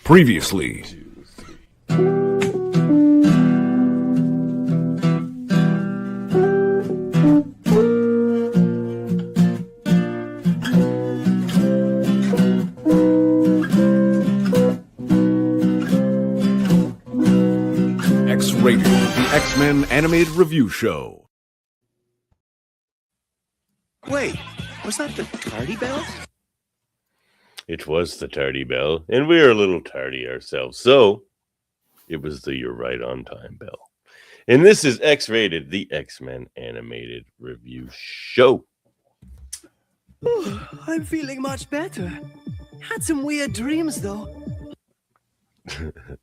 Previously. X-Rated, the X-Men animated review show. Wait, was that the tardy bell? It was the tardy bell, and we are a little tardy ourselves, so it was the You're Right on Time bell. And this is X-Rated, the X-Men animated review show. Ooh, I'm feeling much better. Had some weird dreams, though.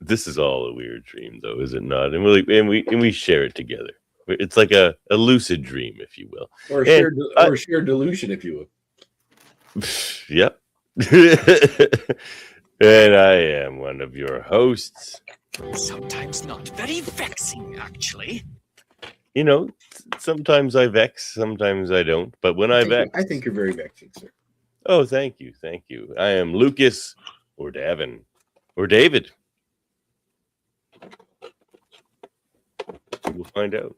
This is all a weird dream, though, is it not? And we share it together. It's like a lucid dream, if you will, or a shared delusion, if you will. Yep. And I am one of your hosts. Sometimes not very vexing, actually. You know, sometimes I vex, sometimes I don't. But when I vex, I think you're very vexing, sir. Oh, thank you. I am Lucas or Davin or David. We'll find out.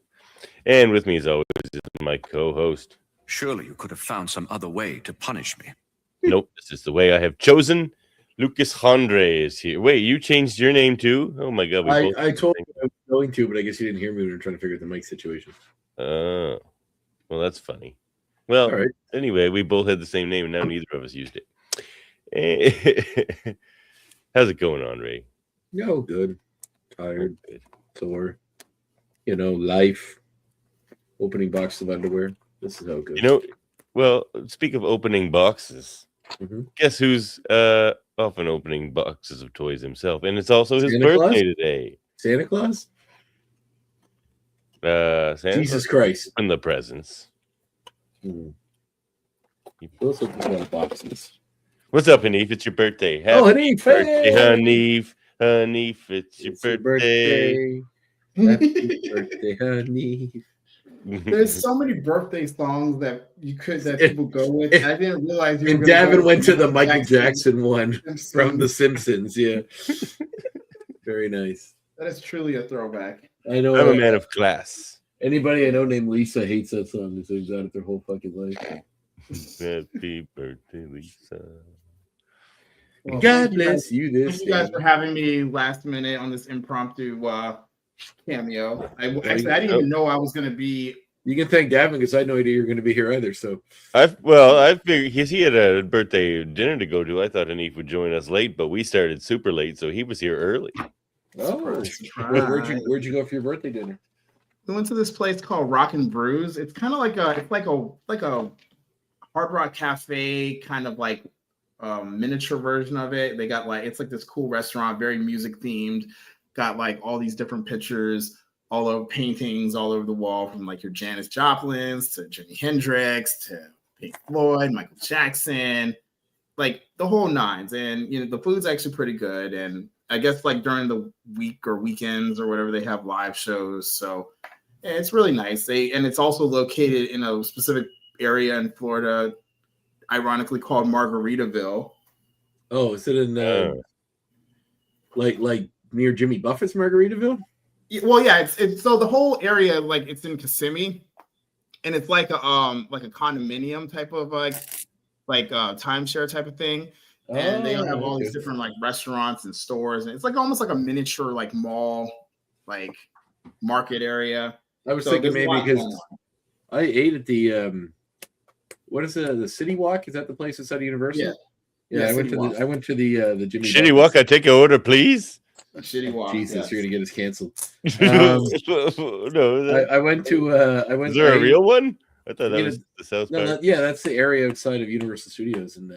And with me, as always, is my co-host. Surely you could have found some other way to punish me. Nope, this is the way I have chosen. Lucas Hondre is here. Wait, you changed your name too? Oh my God! I told you I was going to, but I guess you didn't hear me when we were trying to figure out the mic situation. Oh, well, that's funny. Well, all right. Anyway, we both had the same name, and now neither of us used it. How's it going on, Ray? No, good. Tired, sore. You know, life. Opening box of underwear. This is how it goes. You know, well, speak of opening boxes. Mm-hmm. Guess who's often opening boxes of toys himself, and it's also his Santa birthday Claus? today. Santa Claus? Santa Jesus Christ! And the presents. Those are a lot of boxes. What's up, Hanif? It's your birthday. Hanif! Birthday, Hanif! Hanif, it's your birthday. Happy birthday, Hanif! There's so many birthday songs that people go with. I didn't realize you were And gonna Davin go went with to the Michael Jackson one Simpsons. from The Simpsons. Yeah. Very nice. That is truly a throwback. I know. I'm a man of class. Anybody I know named Lisa hates that song and sings out it their whole fucking life. Happy birthday, Lisa. Well, God bless you this Thank you guys day. for having me last minute on this impromptu cameo. I didn't even know I was going to be. You can thank Davin because I had no idea you were going to be here either. So I figured he had a birthday dinner to go to. I thought Hanif would join us late, but we started super late, so he was here early. oh, where'd you go for your birthday dinner? We went to this place called Rock and Brews. It's kind of like a Hard Rock Cafe, kind of like miniature version of it. They got it's like this cool restaurant, very music themed. Got like all these different pictures, all over paintings all over the wall, from like your Janis Joplin's to Jimi Hendrix to Pink Floyd, Michael Jackson, like the whole nines. And you know, the food's actually pretty good. And I guess like during the week or weekends or whatever, they have live shows. So yeah, it's really nice. And it's also located in a specific area in Florida, ironically called Margaritaville. Oh, is it in like near Jimmy Buffett's Margaritaville? Well, yeah, it's so the whole area, like it's in Kissimmee, and it's like a condominium type of like timeshare type of thing. And they have all these different like restaurants and stores, and it's like almost like a miniature like mall, like market area. I was thinking maybe because I ate at the what is it? The City Walk? Is that the place inside of Universal? Yeah. I went to the Jimmy Shitty Walk. I take your order, please. A Shitty Walk. Jesus, yes. you're gonna get us canceled. No, I went to. Is there a real one? I thought that was the South Park. That's the area outside of Universal Studios in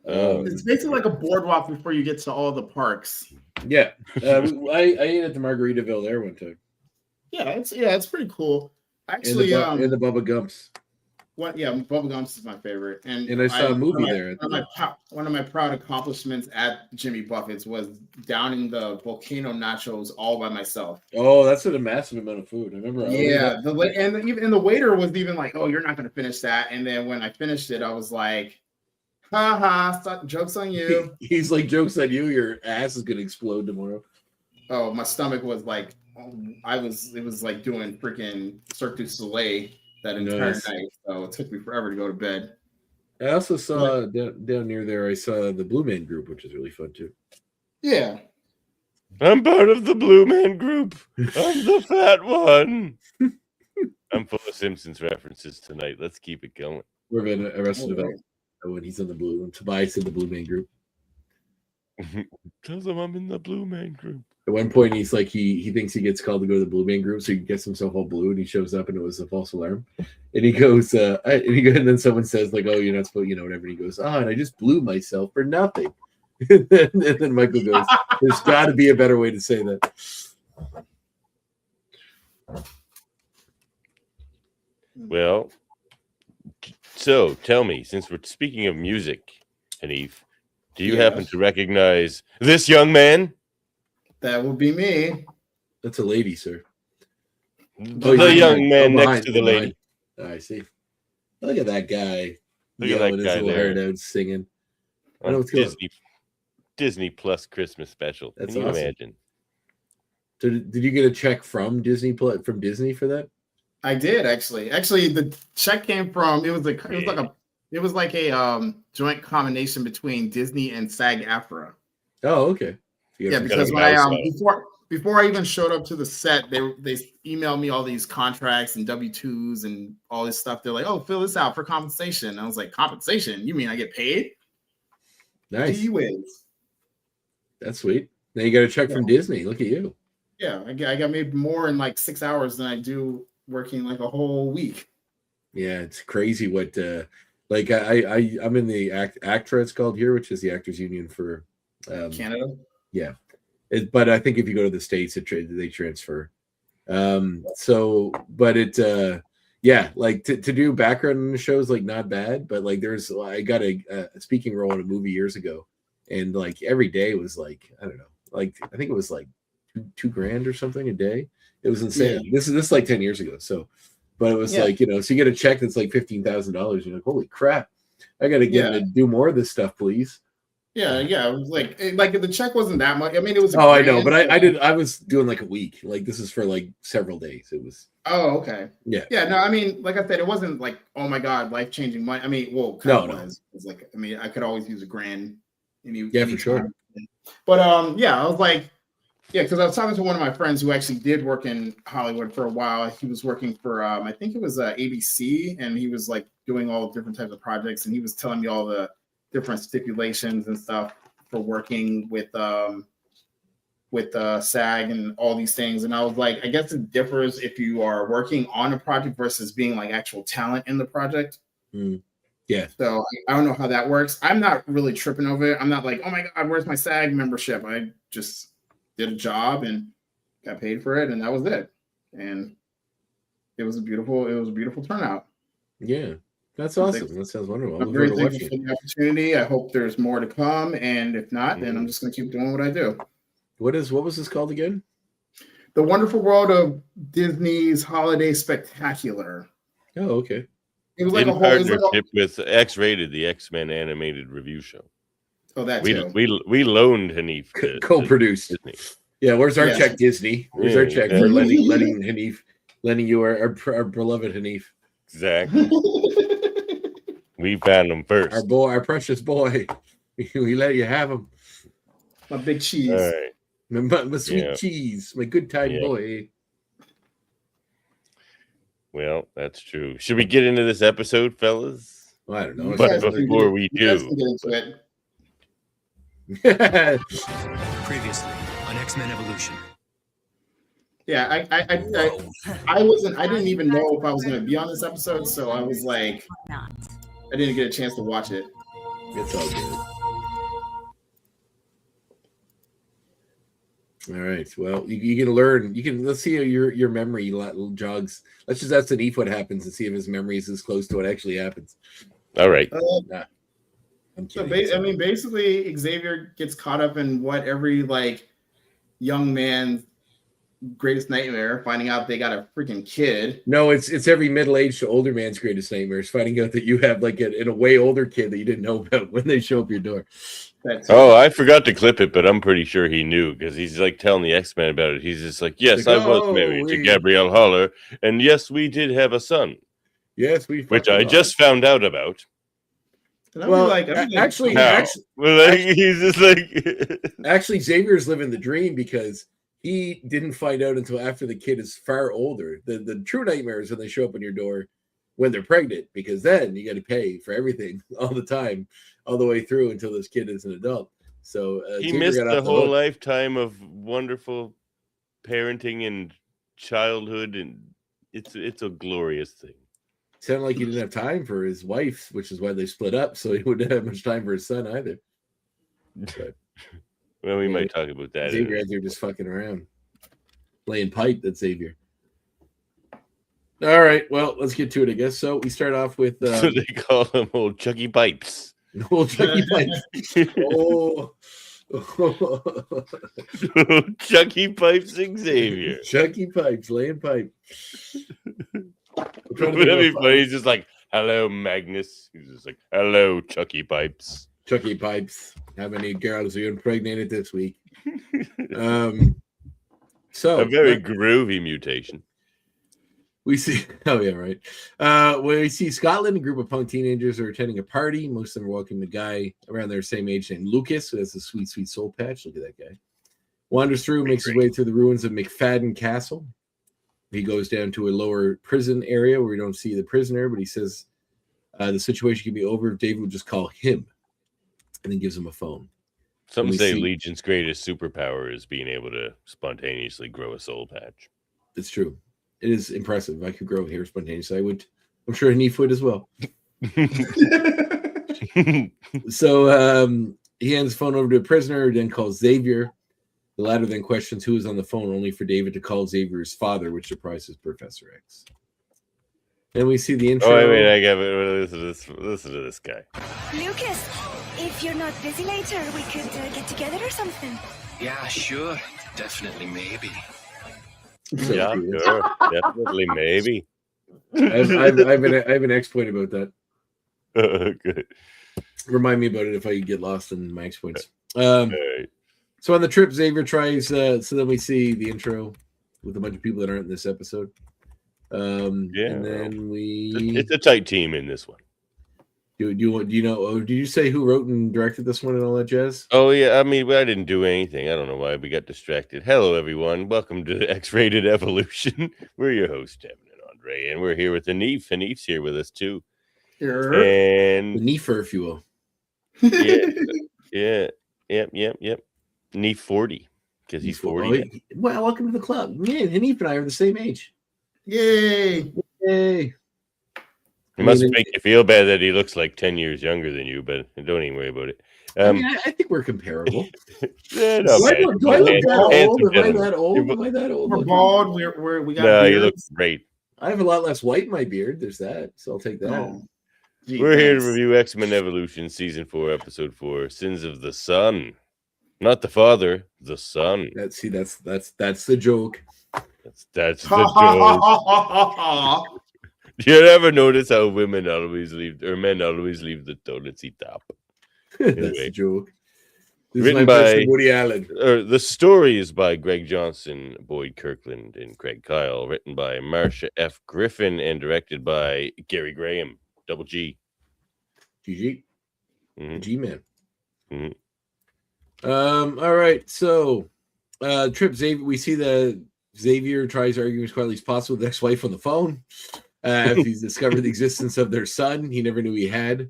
Orlando. It's basically like a boardwalk before you get to all the parks. Yeah, I ate at the Margaritaville there one time. Yeah, it's pretty cool. Actually, in the Bubba Gumps. Bubba Gumps is my favorite, and I saw a movie there. One of my proud accomplishments at Jimmy Buffett's was downing the volcano nachos all by myself. Oh, that's a massive amount of food. I remember. Yeah, the waiter was even like, "Oh, you're not going to finish that." And then when I finished it, I was like, Ha ha! Jokes on you. He's like, jokes on you. Your ass is gonna explode tomorrow. Oh, my stomach was like, it was like doing freaking Cirque du Soleil that entire night. So it took me forever to go to bed. I also saw down near there. I saw the Blue Man Group, which is really fun too. Yeah. I'm part of the Blue Man Group. I'm the fat one. I'm full of Simpsons references tonight. Let's keep it going. We're in Arrested Development when he's in the Blue. When Tobias in the Blue Man Group. Tells him I'm in the Blue Man Group. At one point, he's like, he thinks he gets called to go to the Blue Man Group, so he gets himself all blue, and he shows up, and it was a false alarm. And he goes, and then someone says, like, oh, you're not supposed, whatever. And he goes, and I just blew myself for nothing. And then Michael goes, there's got to be a better way to say that. Well, so tell me, since we're speaking of music, Hanif, do you happen to recognize this young man? That would be me. That's a lady, sir. The young man next to the lady. I see. Look at that guy. Look at that guy there. Out singing. Disney Plus Christmas special. That's Can you awesome. imagine? So did you get a check from Disney for that? I did actually. Actually, the check came from it was like a joint combination between Disney and SAG-AFTRA. Oh, okay. Yeah, because when I before I even showed up to the set, they emailed me all these contracts and W-2s and all this stuff. They're like, "Oh, fill this out for compensation." And I was like, "Compensation? You mean I get paid?" Nice. D-Ways. That's sweet. Now you got a check from Disney. Look at you. Yeah, I got made more in like 6 hours than I do working like a whole week. Yeah, it's crazy what like I'm in the ACTRA, it's called here, which is the Actors Union for Canada. Yeah. But I think if you go to the States, they transfer. So, but yeah, like to do background in the show is like not bad, but like I got a speaking role in a movie years ago, and like every day was like, I don't know, like I think it was like $2,000 or something a day. It was insane. Yeah. This is like 10 years ago. So, but it was like, so you get a check that's like $15,000. You're like, holy crap, I got to get to do more of this stuff, please. Yeah. It was like the check wasn't that much. I mean, it was. I know, but I was doing like a week. Like this is for like several days. It was. Oh, okay. Yeah. Yeah. No, I mean, like I said, it wasn't like, oh my God, life changing money. I mean, well, was. It's like, I mean, I could always use $1,000. For sure. But I was like, because I was talking to one of my friends who actually did work in Hollywood for a while. He was working for, I think it was ABC, and he was like doing all different types of projects, and he was telling me all the different stipulations and stuff for working with SAG and all these things. And I was like, I guess it differs if you are working on a project versus being like actual talent in the project. Yeah. So I don't know how that works. I'm not really tripping over it. I'm not like, oh my God, where's my SAG membership? I just did a job and got paid for it, and that was it. And it was a beautiful turnout. Yeah. That's awesome. That sounds wonderful. I'm very thankful for the opportunity. I hope there's more to come, and if not, then I'm just going to keep doing what I do. What was this called again? The Wonderful World of Disney's Holiday Spectacular. Oh, okay. It was like in partnership with X-Rated, the X-Men animated review show. Oh, that too. We loaned Hanif co-produced. Disney. Yeah, where's our check, Disney? Where's our check for letting Hanif, lending you our beloved Hanif? Exactly. We found him first. Our precious boy. We let you have him. My big cheese. All right. My sweet cheese. My good time boy. Well, that's true. Should we get into this episode, fellas? Well, I don't know. But before we do. Previously on X-Men Evolution. Yeah, I didn't even know if I was going to be on this episode, so I was like, I didn't get a chance to watch it. It's all good. All right. Well, you can learn. Let's see how your memory jogs. Let's just ask Hanif what happens and see if his memory is as close to what actually happens. All right. Basically, Xavier gets caught up in what every like young man greatest nightmare, finding out they got a freaking kid. No, it's every middle-aged to older man's greatest nightmare is finding out that you have like a way older kid that you didn't know about when they show up your door. Oh, I forgot to clip it, but I'm pretty sure he knew because he's like telling the X-Men about it. He's just like, yes, Like, I was married to Gabrielle Haller, and yes, we did have a son. Yes, which I just found out about. Well, actually, he's just like actually, Xavier's living the dream because he didn't find out until after the kid is far older. The true nightmare is when they show up on your door when they're pregnant, because then you got to pay for everything all the time, all the way through until this kid is an adult. So he Xavier missed got the off whole hook. lifetime of wonderful parenting and childhood, and it's a glorious thing. Sounded like he didn't have time for his wife, which is why they split up. So he wouldn't have much time for his son either. But, well, we might talk about that. Xavier out there just fucking around, playing pipe. That's Xavier. All right, well, let's get to it, I guess. So we start off with so they call him Old Chucky Pipes. Old Chucky Pipes. Oh. Chucky Pipes Xavier. Chucky Pipes, laying pipe. That'd be funny. He's just like, hello, Magnus. He's just like, hello, Chucky Pipes. Chucky Pipes. How many girls are you impregnated this week? So a very groovy mutation. We see, oh yeah, right. We see Scotland, a group of punk teenagers are attending a party. Most of them are welcoming a guy around their same age named Lucas, who has a sweet, sweet soul patch. Look at that guy. Wanders through, makes his way through the ruins of McFadden Castle. He goes down to a lower prison area where we don't see the prisoner, but he says the situation can be over if David would just call him, and then gives him a phone. Some say Legion's greatest superpower is being able to spontaneously grow a soul patch. It's true. It is impressive. If I could grow hair spontaneously, I would. I'm sure Neef would as well. So he hands the phone over to a prisoner, then calls Xavier. The latter then questions who is on the phone, only for David to call Xavier's father, which surprises Professor X. Then we see the intro. Oh, wait, I got it. Listen to this guy. Lucas, if you're not busy later, we could get together or something. Yeah, sure. Definitely, maybe. So yeah, cute. sure. Definitely, maybe. I have an exploit about that. Good. Remind me about it if I get lost in my exploits. Right. So on the trip, Xavier tries. So then we see the intro with a bunch of people that aren't in this episode. And then it's a tight team in this one. Do you know? Did you say who wrote and directed this one and all that jazz? Oh yeah, I mean, I didn't do anything. I don't know why we got distracted. Hello, everyone. Welcome to X-Rated Evolution. We're your hosts, Devin and Andre, and we're here with Anif. Anif's here with us too. Sure. And The Neefer, if you will. Yep. Neef 40 because he's 40. Well, welcome to the club. Yeah, Neef and I are the same age. Yay! Yay! It must make you feel bad that he looks like 10 years younger than you, but don't even worry about it. I think we're comparable. Yeah, Do I look that old? Am I that old? We're bald. We got. No, beards. you look great. I have a lot less white in my beard. There's that, so I'll take that. Oh, gee, We're here to thanks. review X-Men Evolution Season 4, Episode 4, Sins of the Son. Not the father, the son. That's the joke. That's the joke. Do you ever notice how women always leave, or men always leave the toilet seat up? That's Anyway. the joke. This Written is my by person, Woody Allen. The story is by Greg Johnson, Boyd Kirkland, and Craig Kyle. Written by Marcia F. Griffin and directed by Gary Graham. Double G. GG. Mhm. G-Man. Mhm. All right. So, Trip Xavier, we see that Xavier tries arguing as quietly as possible with the ex-wife on the phone. After he's discovered the existence of their son, he never knew he had.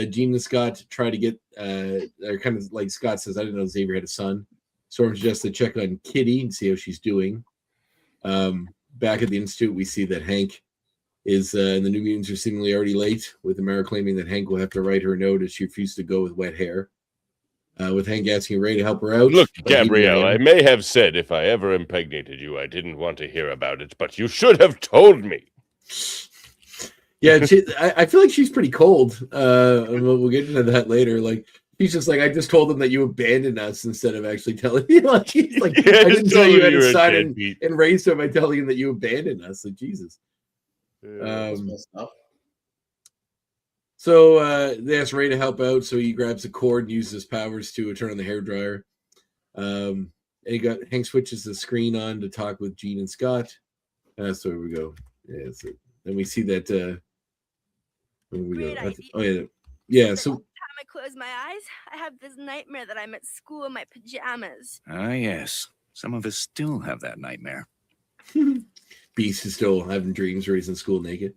Jean and Scott try to get, or kind of like Scott says, I didn't know Xavier had a son. Storm suggests to check on Kitty and see how she's doing. Back at the Institute, we see that Hank is, and the New Mutants are seemingly already late, with Amara claiming that Hank will have to write her a note as she refused to go with wet hair. With Hank asking Ray to help her out. Look, Gabrielle, I may have said if I ever impregnated you, I didn't want to hear about it, but you should have told me. Yeah, I feel like she's pretty cold. We'll get into that later. Like, He's just like, I just told them that you abandoned us instead of actually telling you. Like, he's like, Yeah, I didn't tell you had you a were a son deadbeat. and raised him by telling him that you abandoned us. Like, Jesus. So they ask Ray to help out, so he grabs a cord and uses his powers to turn on the hairdryer. And Hank switches the screen on to talk with Jean and Scott. So here we go. Yeah, so then we see that. Where we Great go? idea. Yeah. So Time I close my eyes, I have this nightmare that I'm at school in my pajamas. Ah, yes. Some of us still have that nightmare. Beast is still having dreams where he's in school naked.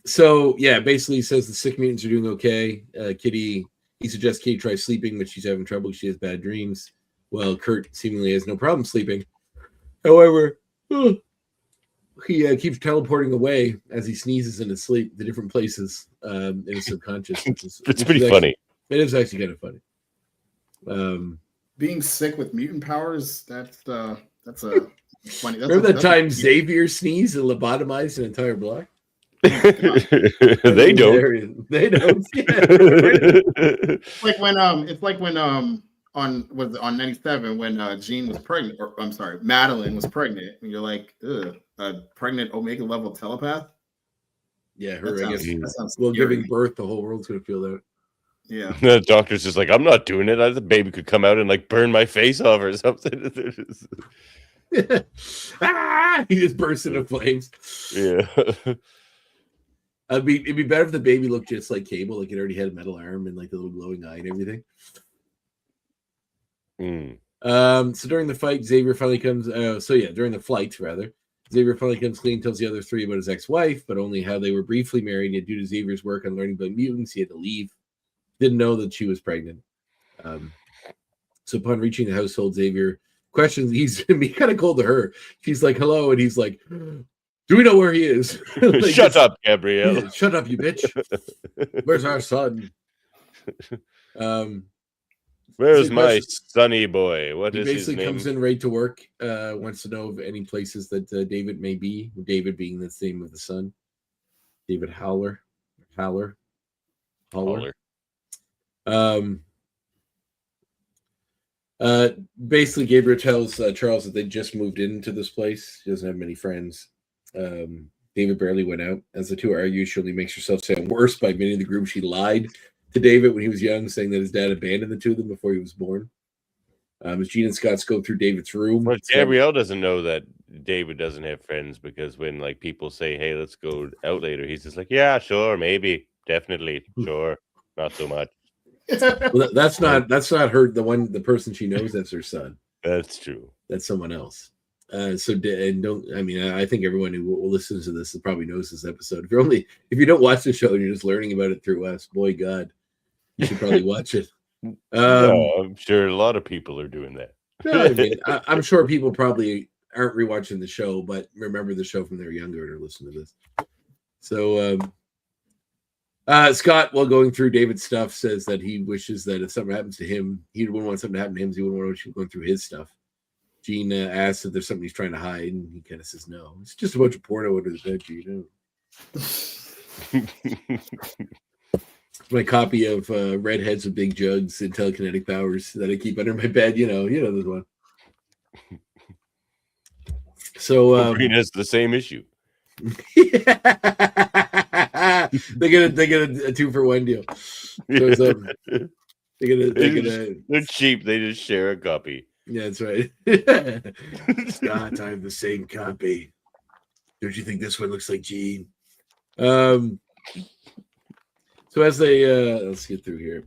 So yeah, basically he says the sick mutants are doing okay. He suggests Kitty try sleeping, but she's having trouble. She has bad dreams. Well, Kurt seemingly has no problem sleeping. However, he keeps teleporting away as he sneezes in his sleep to different places in his subconscious. It's pretty funny. It is actually kind of funny. Being sick with mutant powers, that's a funny. Remember that time Xavier sneezed and lobotomized an entire block? They don't. They don't. It's like when on 97 when Jean was pregnant, or I'm sorry, Madeline was pregnant, and you're like, ugh, a pregnant Omega level telepath. Yeah, That sounds well, scary. giving birth, the whole world's gonna feel that. Yeah. The doctor's just like, I'm not doing it. The baby could come out and like burn my face off or something. He just bursts into flames. Yeah. It'd be better if the baby looked just like Cable, like it already had a metal arm and like the little glowing eye and everything. So during the fight, Xavier finally comes. During the flight, rather, Xavier finally comes clean and tells the other three about his ex-wife, but only how they were briefly married. Yet due to Xavier's work on learning about mutants, he had to leave. Didn't know that she was pregnant. So upon reaching the household, Xavier questions. He's being kind of cold to her. She's like, "Hello," and he's like, "Do we know where he is?" Like, Shut up, Gabrielle. Shut up, you bitch. Where's our son? Where's my sunny boy? What he is his basically name? comes in right to work. Wants to know of any places that David may be. David being the name of the son. David Haller. Basically, Gabriel tells Charles that they just moved into this place. He doesn't have many friends. David barely went out. As the two argue, she only makes herself sound worse by admitting the group she lied to David when he was young, saying that his dad abandoned the two of them before he was born. As Gene and Scott go through David's room. But Gabrielle doesn't know that David doesn't have friends, because when like people say, "Hey, let's go out later," he's just like, "Yeah, sure, maybe, definitely, sure, not so much." Well, that's not her. The person she knows that's her son. That's true. That's someone else. I think everyone who listens to this probably knows this episode. If you don't watch the show and you're just learning about it through us, boy, God, you should probably watch it. I'm sure a lot of people are doing that. I'm sure people probably aren't rewatching the show, but remember the show from their younger and are listening to this. So, Scott, while going through David's stuff, says that he wishes that if something happens to him, he wouldn't want something to happen to him. So he wouldn't want to going through his stuff. Gene asks if there's something he's trying to hide, and he kind of says no. It's just a bunch of porno under his bed, Gene. My copy of Redheads with Big Jugs and Telekinetic Powers that I keep under my bed. You know this one. So Green has the same issue. they get a 2-for-1 deal. So, They're cheap. They just share a copy. Yeah, that's right. Scott, I have the same copy. Don't you think this one looks like Gene? So as they let's get through here.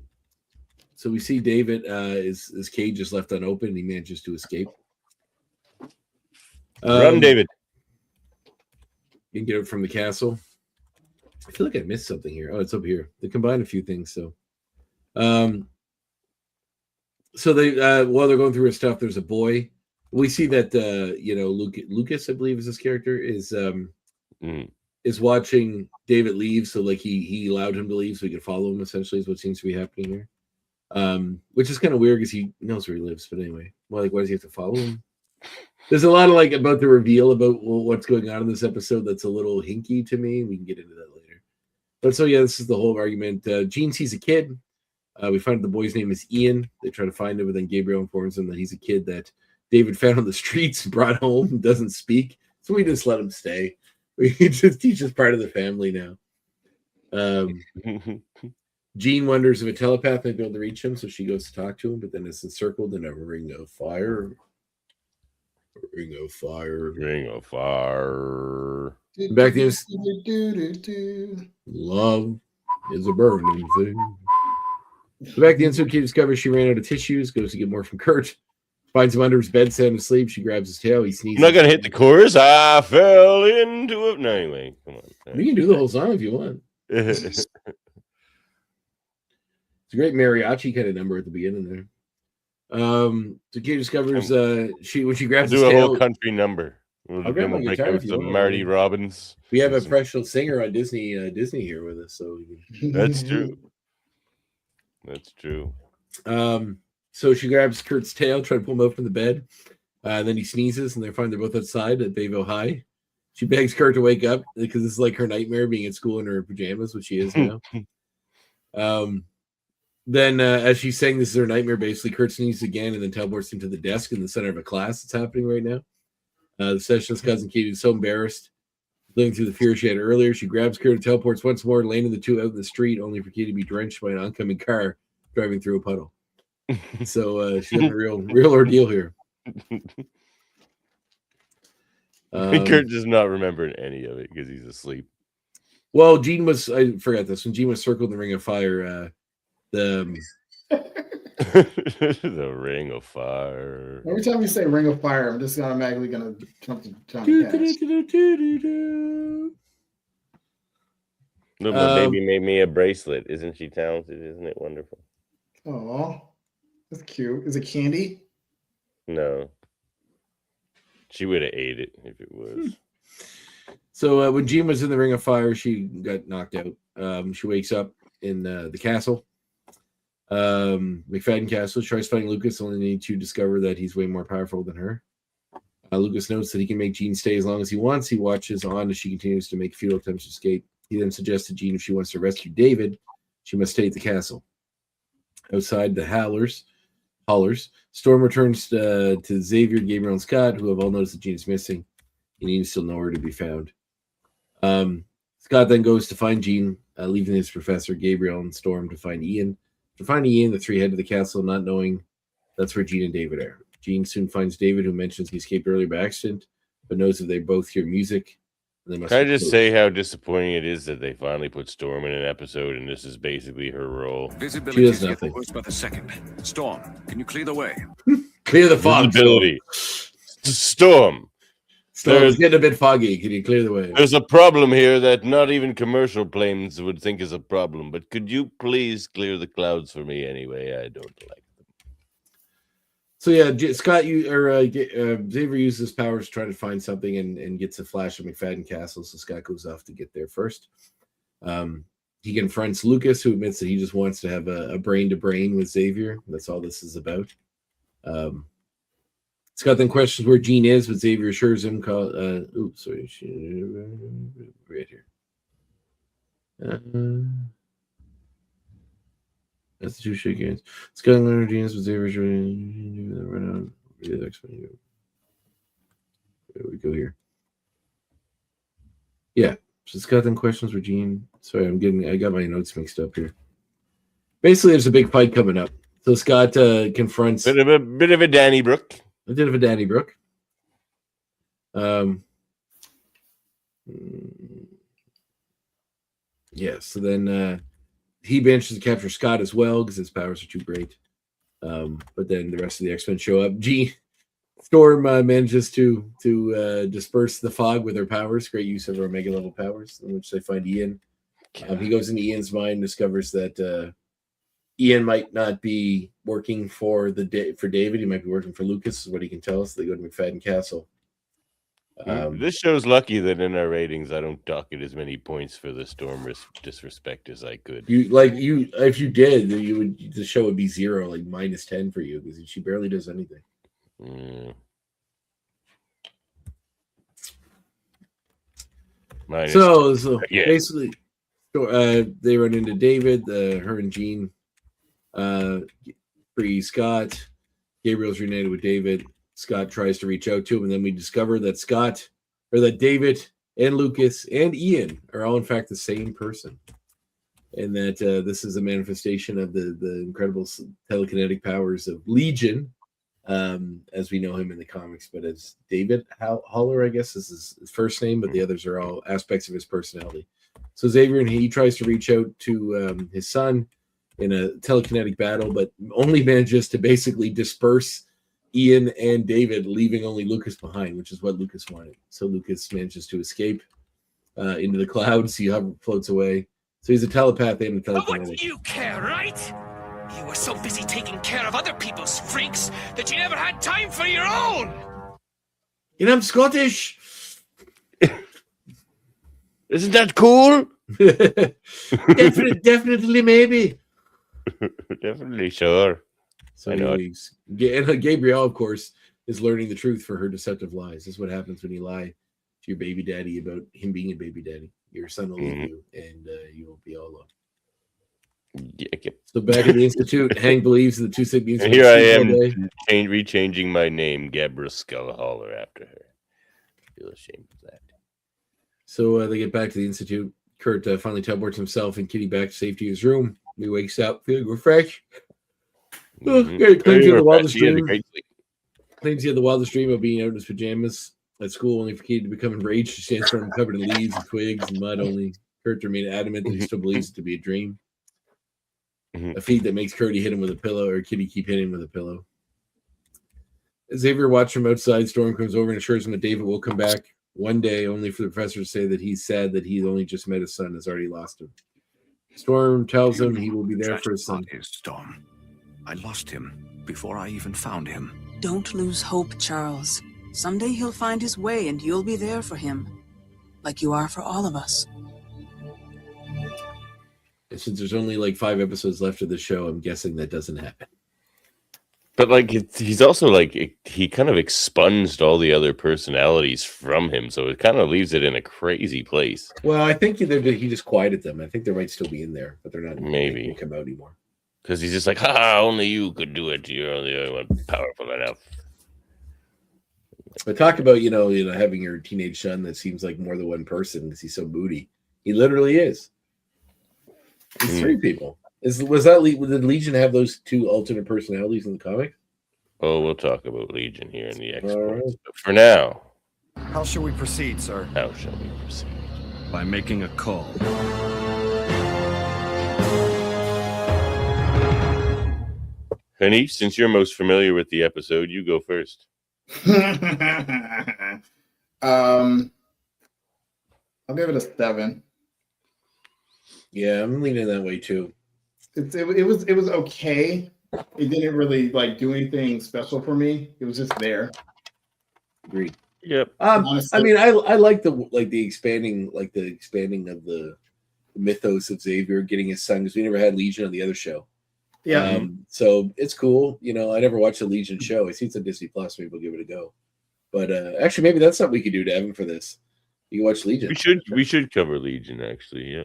So we see David, his cage is left unopened, and he manages to escape. Run, David. You can get it from the castle. I feel like I missed something here. Oh, it's up here. They combine a few things. So they while they're going through his stuff, there's a boy. We see that Lucas, I believe is his character, is watching David leave. So like he allowed him to leave so he could follow him, essentially, is what seems to be happening here. Which is kind of weird because he knows where he lives, but anyway. Well, like, why does he have to follow him? There's a lot of like about the reveal about what's going on in this episode that's a little hinky to me. We can get into that later. But so yeah, this is the whole argument. Jean sees a kid. We find the boy's name is Ian. They try to find him, but then Gabriel informs them that he's a kid that David found on the streets, brought home, doesn't speak. So we just let him stay. He's just part of the family now. Jean wonders if a telepath might be able to reach him, so she goes to talk to him, but then it's encircled in a ring of fire. Ring of fire. Ring of fire. Back then, love is a burning thing. Back then, so Kate discovers she ran out of tissues, goes to get more from Kurt, finds him under his bed, sound asleep. She grabs his tail. He sneezes. I'm not gonna hit the chorus. I fell into it. No, anyway, come on. We can do the whole song if you want. It's a great mariachi kind of number at the beginning there. So Kate discovers when she grabs his do a tail, whole country number. I'll grab my break guitar out if you some want. Marty Robbins. We have a professional singer on Disney here with us, so That's true. That's true. So she grabs Kurt's tail, trying to pull him up from the bed. Then he sneezes, and they find they're both outside at Bayville High. She begs Kurt to wake up because this is like her nightmare, being at school in her pajamas, which she is now. Then, as she's saying this is her nightmare, basically, Kurt sneezes again and then teleports into the desk in the center of a class that's happening right now. The sessionist cousin Katie is so embarrassed, living through the fear she had earlier. She grabs Kurt and teleports once more, landing the two out in the street, only for Katie to be drenched by an oncoming car driving through a puddle. So she's having a real ordeal here. Kurt does not remember any of it because he's asleep. Well, I forgot this. When Jean was circled in the ring of fire, the ring of fire. Every time you say ring of fire, I'm just automatically going to jump to Johnny Cash. Little baby made me a bracelet. Isn't she talented? Isn't it wonderful? Oh, that's cute. Is it candy? No. She would have ate it if it was. So when Jean was in the ring of fire, she got knocked out. She wakes up in the castle. McFadden Castle. She tries fighting Lucas, only need to discover that he's way more powerful than her. Lucas notes that he can make Jean stay as long as he wants. He watches on as she continues to make futile attempts to escape. He then suggests to Jean if she wants to rescue David, she must stay at the castle. Outside the hollers, Storm returns to Xavier, Gabriel, and Scott, who have all noticed that Jean is missing, and Ian is still nowhere to be found. Scott then goes to find Jean, leaving his professor, Gabriel, and Storm to find Ian. To find Ian, the three head to the castle, not knowing that's where Jean and David are. Jean soon finds David, who mentions he escaped earlier by accident, but knows that they both hear music. Can I just say how disappointing it is that they finally put Storm in an episode, and this is basically her role? Visibility is getting worse by the second. Storm, can you clear the way? Clear the fog. Visibility. Storm. It's getting a bit foggy. Can you clear the way? There's a problem here that not even commercial planes would think is a problem, but could you please clear the clouds for me anyway? I don't like them. So yeah, Scott, Xavier uses his powers to try to find something and gets a flash of McFadden Castle. So Scott goes off to get there first. He confronts Lucas, who admits that he just wants to have a brain-to-brain with Xavier. That's all this is about. Scott then questions where Jean is, but Xavier assures him. Right here. That's the two shake hands. Scott and Leonard Jeans with Xavier run out. There we go here. Yeah. So Scott then questions where Jean. Sorry, I got my notes mixed up here. Basically, there's a big fight coming up. So Scott confronts bit of a Danny Brook. A bit of a Danny Brook. Yeah, so then he manages to capture Scott as well because his powers are too great. But then the rest of the X-Men show up. Storm manages to disperse the fog with her powers. Great use of her Omega level powers, in which they find Ian. He goes into Ian's mind, discovers that Ian might not be working for David. He might be working for Lucas, is what he can tell us. They go to McFadden Castle. This show's lucky that in our ratings I don't dock it as many points for the Storm disrespect as I could. If you did, the show would be 0, like -10 for you, because she barely does anything. So yeah. basically, So they run into David, her and Jean free Scott. Gabriel's reunited with David. Scott tries to reach out to him, and then we discover that David and Lucas and Ian are all in fact the same person, and that this is a manifestation of the incredible telekinetic powers of Legion, as we know him in the comics, but as David Haller, I guess is his first name, but the others are all aspects of his personality. So Xavier, and he tries to reach out to his son in a telekinetic battle, but only manages to basically disperse Ian and David, leaving only Lucas behind, which is what Lucas wanted. So Lucas manages to escape into the clouds. He floats away. So he's a telepath and a But Oh, telekinetic. what do you care, right? You were so busy taking care of other people's freaks that you never had time for your own. And I'm Scottish. Isn't that cool? Definitely, maybe. Definitely, sure. So I know. anyways, and Gabrielle, of course, is learning the truth for her deceptive lies. This is what happens when you lie to your baby daddy about him being a baby daddy. Your son will leave you, and you will be all alone. Yeah, So back at the Institute, Hank believes the two siblings. and here I am, rechanging my name, Gabra Skullhaller, after her. I feel ashamed of that. So they get back to the Institute. Kurt finally teleports himself and Kitty back to safety of his room. He wakes up feeling refreshed. Okay, claims he had the wildest dream. Claims he had the wildest dream of being out in his pajamas at school, only for Kitty to become enraged. She stands for him covered in leaves and twigs and mud. Only Kurt remained adamant that he still believes it to be a dream. A feat that makes Curdy hit him with a pillow, or Kitty keep hitting him with a pillow. Xavier watched from outside. Storm comes over and assures him that David will come back one day, only for the professor to say that he's sad that he's only just met his son, has already lost him. Storm tells him he will be there for his son. Storm. I lost him before I even found him. Don't lose hope, Charles. Someday he'll find his way and you'll be there for him, like you are for all of us. And since there's only like 5 episodes left of the show, I'm guessing that doesn't happen. But like he's also like he kind of expunged all the other personalities from him, so it kind of leaves it in a crazy place. Well, I think he just quieted them. I think they might still be in there, but they're not Maybe come out anymore. Because he's just like, ha, only you could do it. You're the only one powerful enough. But talk about having your teenage son that seems like more than one person because he's so moody. He literally is. He's 3 people. Did Legion have those 2 alternate personalities in the comic? Oh, we'll talk about Legion here in the X-Goons. Right. But for now, How shall we proceed, sir? how shall we proceed? By making a call. Honey, since you're most familiar with the episode, you go first. I'll give it a 7. Yeah, I'm leaning that way too. It was okay. It didn't really do anything special for me. It was just there. Agreed. Yep. Honestly, I mean, I like the expanding of the mythos of Xavier getting his son, because we never had Legion on the other show. yeah. So it's cool. I never watched a Legion show. I see it's on Disney Plus. Maybe we'll give it a go. But actually, maybe that's something we could do to Evan for this. You can watch Legion. We should cover Legion, actually. Yeah.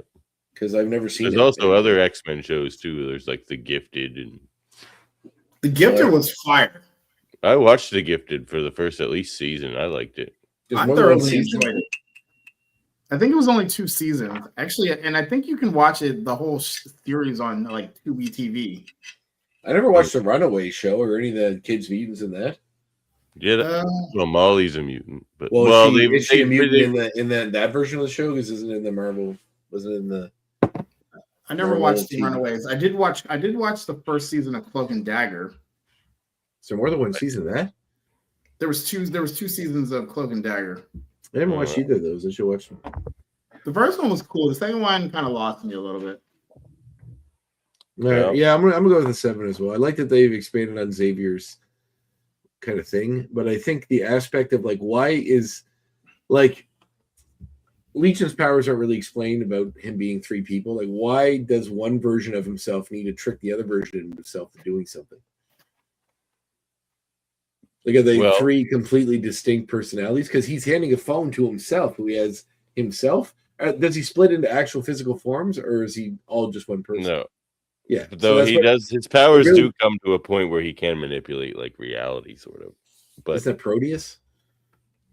Because I've never seen There's it. also other X-Men shows too. There's like The Gifted, and The Gifted was fire. I watched The Gifted for the first at least season. I liked it. There's I more than one thoroughly season? enjoyed it. I think it was only 2 seasons, actually, and I think you can watch it the whole series on Tubi TV. I never watched the Runaway show or any of the kids' mutants in that. Yeah. Well, Molly's a mutant, but Is she a mutant in that version of the show? Because isn't it in the Marvel? Wasn't it in the? I never watched The Runaways. I did watch the first season of Cloak and Dagger. Is there more than one season of that? There was 2 seasons of Cloak and Dagger. I haven't watched either of those. I should watch them. The first one was cool. The second one kind of lost me a little bit. Yeah, I'm gonna go with a 7 as well. I like that they've expanded on Xavier's kind of thing, but I think the aspect of why is Legion's powers aren't really explained about him being 3 people. Why does one version of himself need to trick the other version of himself to doing something? Are they 3 completely distinct personalities? Because he's handing a phone to himself, who he has himself, Does he split into actual physical forms, or is he all just one person? No. Yeah. Though he does, his powers do come to a point where he can manipulate like reality, sort of. But is that Proteus?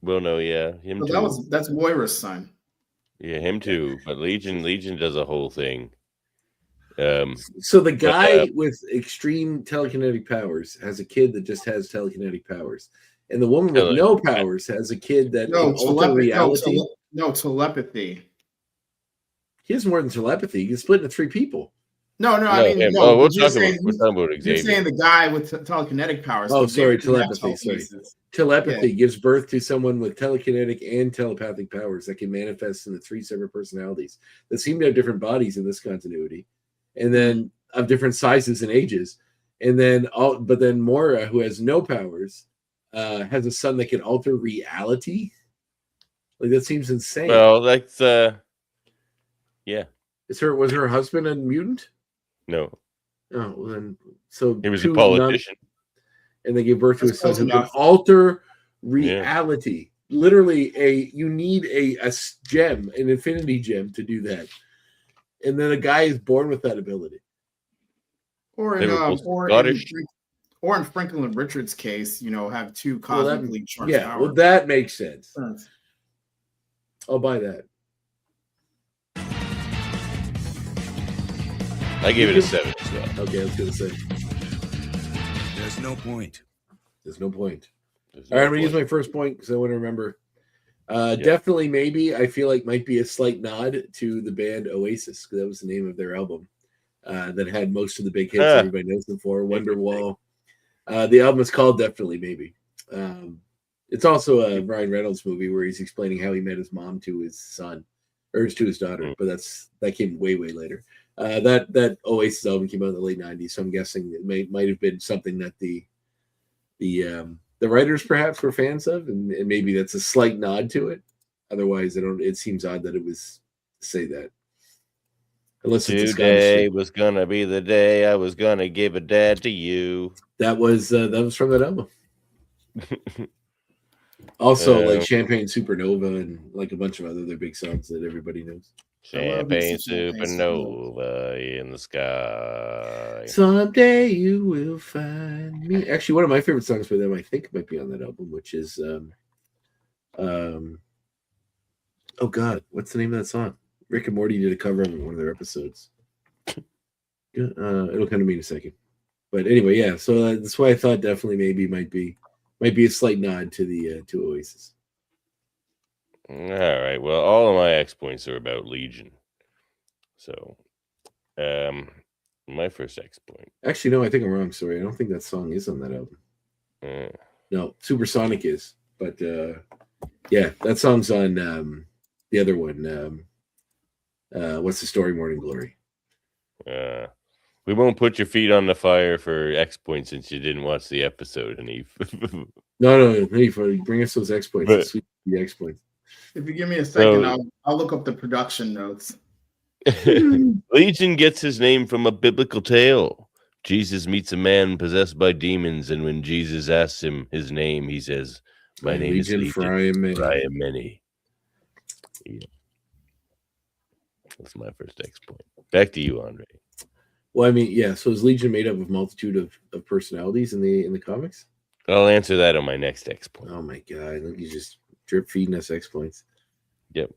Well, no, yeah, him too. That's Moira's son. Yeah, him too. But Legion does a whole thing. So the guy with extreme telekinetic powers has a kid that just has telekinetic powers, and the woman with no powers has a kid that can alter reality. No telepathy. He has more than telepathy. He can split into 3 people. No, I mean, no. We're talking about Xavier. You're saying the guy with telekinetic powers. Oh, sorry, telepathy. Sorry. Telepathy gives birth to someone with telekinetic and telepathic powers that can manifest into 3 separate personalities that seem to have different bodies in this continuity, and then of different sizes and ages. And then, but then Moira, who has no powers, has a son that can alter reality. Like that seems insane. Well, that's yeah. Was her husband a mutant? No. Oh, well then so he was a politician. And they gave birth to a son who can alter reality. Yeah. Literally, you need a gem, an infinity gem, to do that. And then a guy is born with that ability. Or in Franklin Richards' case, have 2 cosmically charged powers. Well, that makes sense. I'll buy that. I gave it a 7 as well. Okay, I was going to say. There's no point. All right, I'm going to use my first point because I want to remember. Definitely, maybe, I feel like might be a slight nod to the band Oasis, because that was the name of their album that had most of the big hits everybody knows them for. Wonderwall. The album is called Definitely Maybe. It's also a Ryan Reynolds movie where he's explaining how he met his mom to his son, or to his daughter, but that came way later. That Oasis album came out in the late 90s, so I'm guessing it might have been something that the writers perhaps were fans of, and maybe that's a slight nod to it. Otherwise, it seems odd that it was say that. Unless today was gonna be the day I was gonna give a dad to you. That was from that album. Also, like Champagne Supernova and like a bunch of other big songs that everybody knows. Champagne Supernova in the sky. Someday you will find me. Actually, one of my favorite songs by them, I think, might be on that album, which is oh God, what's the name of that song? Rick and Morty did a cover of it in one of their episodes. It'll come to me in a second. But anyway, yeah. So that's why I thought definitely maybe might be a slight nod to the to Oasis. All right. Well, all of my X points are about Legion. So, my first X point. Actually, no, I think I'm wrong. Sorry, I don't think that song is on that album. No, Supersonic is, but yeah, that song's on the other one. What's the Story? Morning Glory. We won't put your feet on the fire for X points since you didn't watch the episode, Hanif. No, bring us those X points. The X points. If you give me a second, I'll look up the production notes. Legion gets his name from a biblical tale. Jesus meets a man possessed by demons, and when Jesus asks him his name, he says, "My name is Legion, for I am many." Yeah. That's my first X point. Back to you, Andre. Well, I mean, yeah. So is Legion made up of a multitude of personalities in the comics? I'll answer that on my next X point. Oh my God! You just drip feeding us X points. Yep.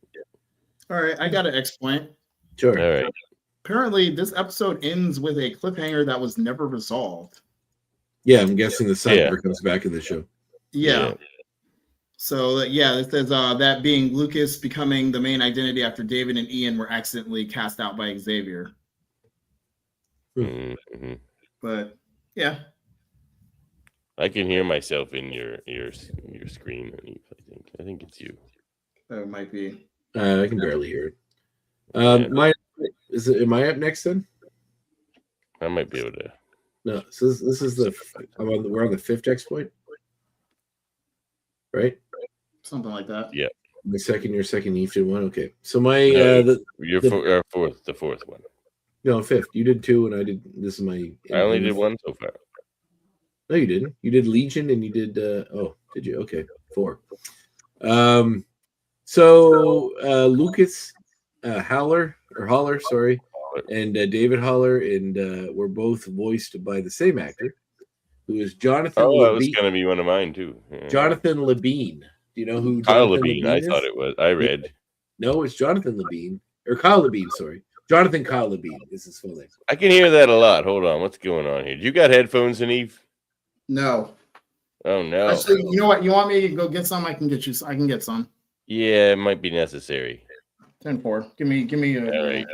All right, I got an X point. Sure. All right. Apparently, this episode ends with a cliffhanger that was never resolved. Yeah, I'm guessing the son never comes back in the show. Yeah. So it says that being Lucas becoming the main identity after David and Ian were accidentally cast out by Xavier. Mm-hmm. But yeah, I can hear myself in your screen. I think it's you. That might be. I can barely hear it. Am I up next then? I might be able to. No, so this is we're on the 5th X point, right? Something like that. Yeah. Your second Eve did one. Okay, so my the fourth one. No, 5th. You did 2, and I did. This is my. I only did 1 so far. No, you didn't. You did Legion, and you did. Did you? Okay, 4. So Lucas Haller, sorry, and David Haller, and were both voiced by the same actor, who is Jonathan Oh, that was Levine. going to be one of mine too. Yeah. Jonathan Levine. Do you know who Kyle Jonathan Levine? Levine I is? thought it was. I read. No, it's Jonathan Levine or Kyle Levine. Sorry, Jonathan Kyle Levine is his full name. I can hear that a lot. Hold on, what's going on here? You got headphones in, Eve? No. Oh no. Actually, you know what? You want me to go get some? I can get you. I can get some. Yeah, it might be necessary. 10-4. Give me a. All right.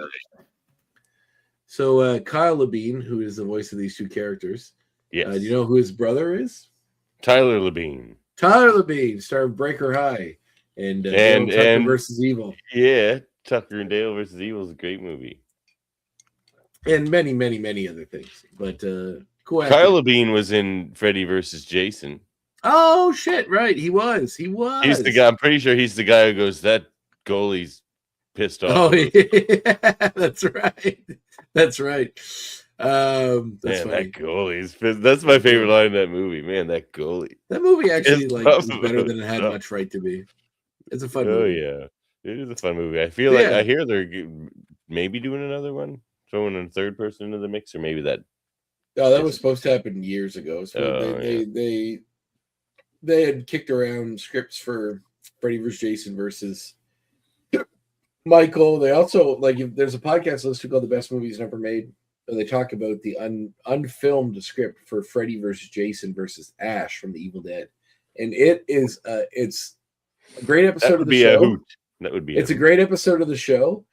So Kyle Levine, who is the voice of these two characters, Yes. do you know who his brother is? Tyler Levine. Tyler Levine, star of Breaker High and Tucker versus Evil. Yeah, Tucker and Dale versus Evil is a great movie. And many, many, many other things. But cool. Kyle Levine was in Freddy versus Jason. Oh shit! Right, he was. He's the guy. I'm pretty sure he's the guy who goes, "That goalie's pissed off." Oh yeah, that's right. That's right. That's man, funny. that goalie's pissed. That's my favorite line in that movie. Man, that goalie. That movie actually It's is better than it had much right to be. It's a fun movie. Oh yeah, it is a fun movie. I feel like I hear they're maybe doing another one, throwing a third person into the mix, or maybe that. Oh, that was supposed to happen years ago. So they had kicked around scripts for Freddy vs. Jason versus Michael. They also there's a podcast listed called "The Best Movies Never Made." And they talk about the unfilmed script for Freddy versus Jason versus Ash from The Evil Dead, and it's a great episode of the show. That would be. It's a great episode of the show,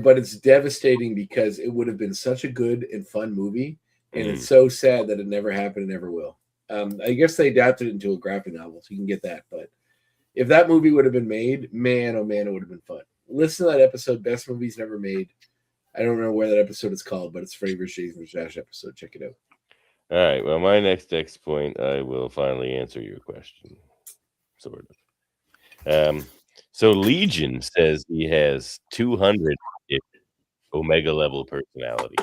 but it's devastating because it would have been such a good and fun movie, and it's so sad that it never happened and never will. I guess they adapted it into a graphic novel, so you can get that. But if that movie would have been made, man, oh man, it would have been fun. Listen to that episode, Best Movies Never Made. I don't know where that episode is called, but it's Freddy vs. Jason vs. Ash episode. Check it out. All right. Well, my next point, I will finally answer your question, sort of. So Legion says he has 200 Omega level personality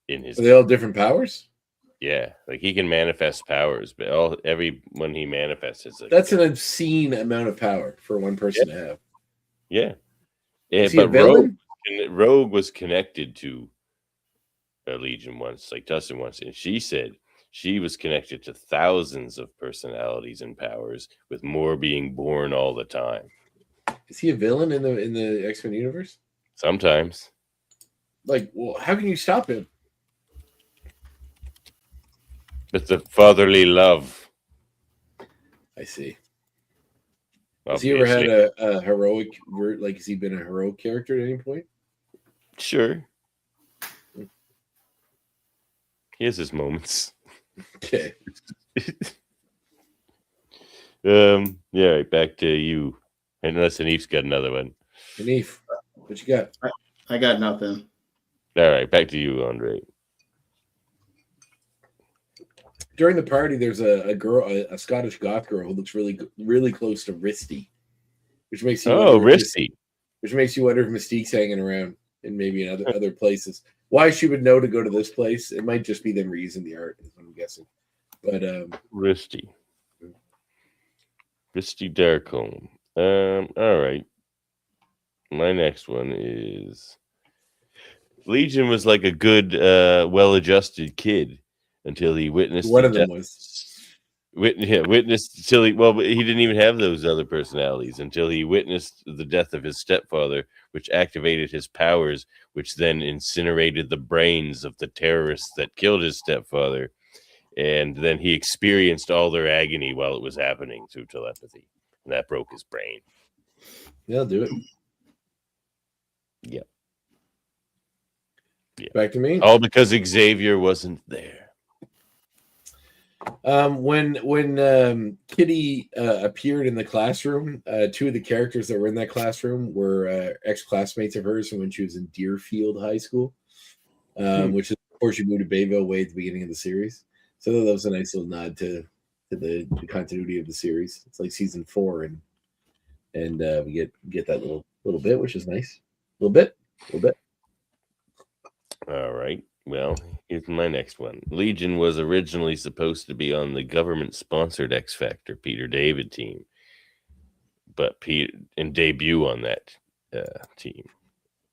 in his. Are they all different powers? Yeah, like he can manifest powers, but when he manifests, it's like that's an obscene amount of power for one person to have. Yeah, Is he a villain? Rogue was connected to a Legion once, like Dustin once, and she said she was connected to thousands of personalities and powers, with more being born all the time. Is he a villain in the X-Men universe? Sometimes. Well, how can you stop him? It's a fatherly love. I see. Obviously. Has he ever had a heroic, has he been a heroic character at any point? Sure. He has his moments. Okay. Yeah, back to you. Unless Anif's got another one. Anif, what you got? I got nothing. All right, back to you, Andre. During the party, there's a girl, a Scottish goth girl who looks really, really close to Risty, which makes you Risty, which makes you wonder if Mystique's hanging around and maybe in other places. Why she would know to go to this place? It might just be them reusing the art, I'm guessing. But Risty Darkholm. All right. My next one is Legion was like a good, well-adjusted kid until he witnessed. One of them was witnessed until he didn't even have those other personalities until he witnessed the death of his stepfather, which activated his powers, which then incinerated the brains of the terrorists that killed his stepfather. And then he experienced all their agony while it was happening through telepathy. And that broke his brain. Yeah, I'll do it. Yeah. Back to me. All because Xavier wasn't there. When Kitty appeared in the classroom, two of the characters that were in that classroom were ex-classmates of hers from when she was in Deerfield High School, which is before she moved to Bayville way at the beginning of the series. So that was a nice little nod to the continuity of the series. It's like season 4, and we get that little bit, which is nice. A little bit. All right. Well, here's my next one. Legion was originally supposed to be on the government-sponsored X Factor Peter David team, but Pete and debut on that. team.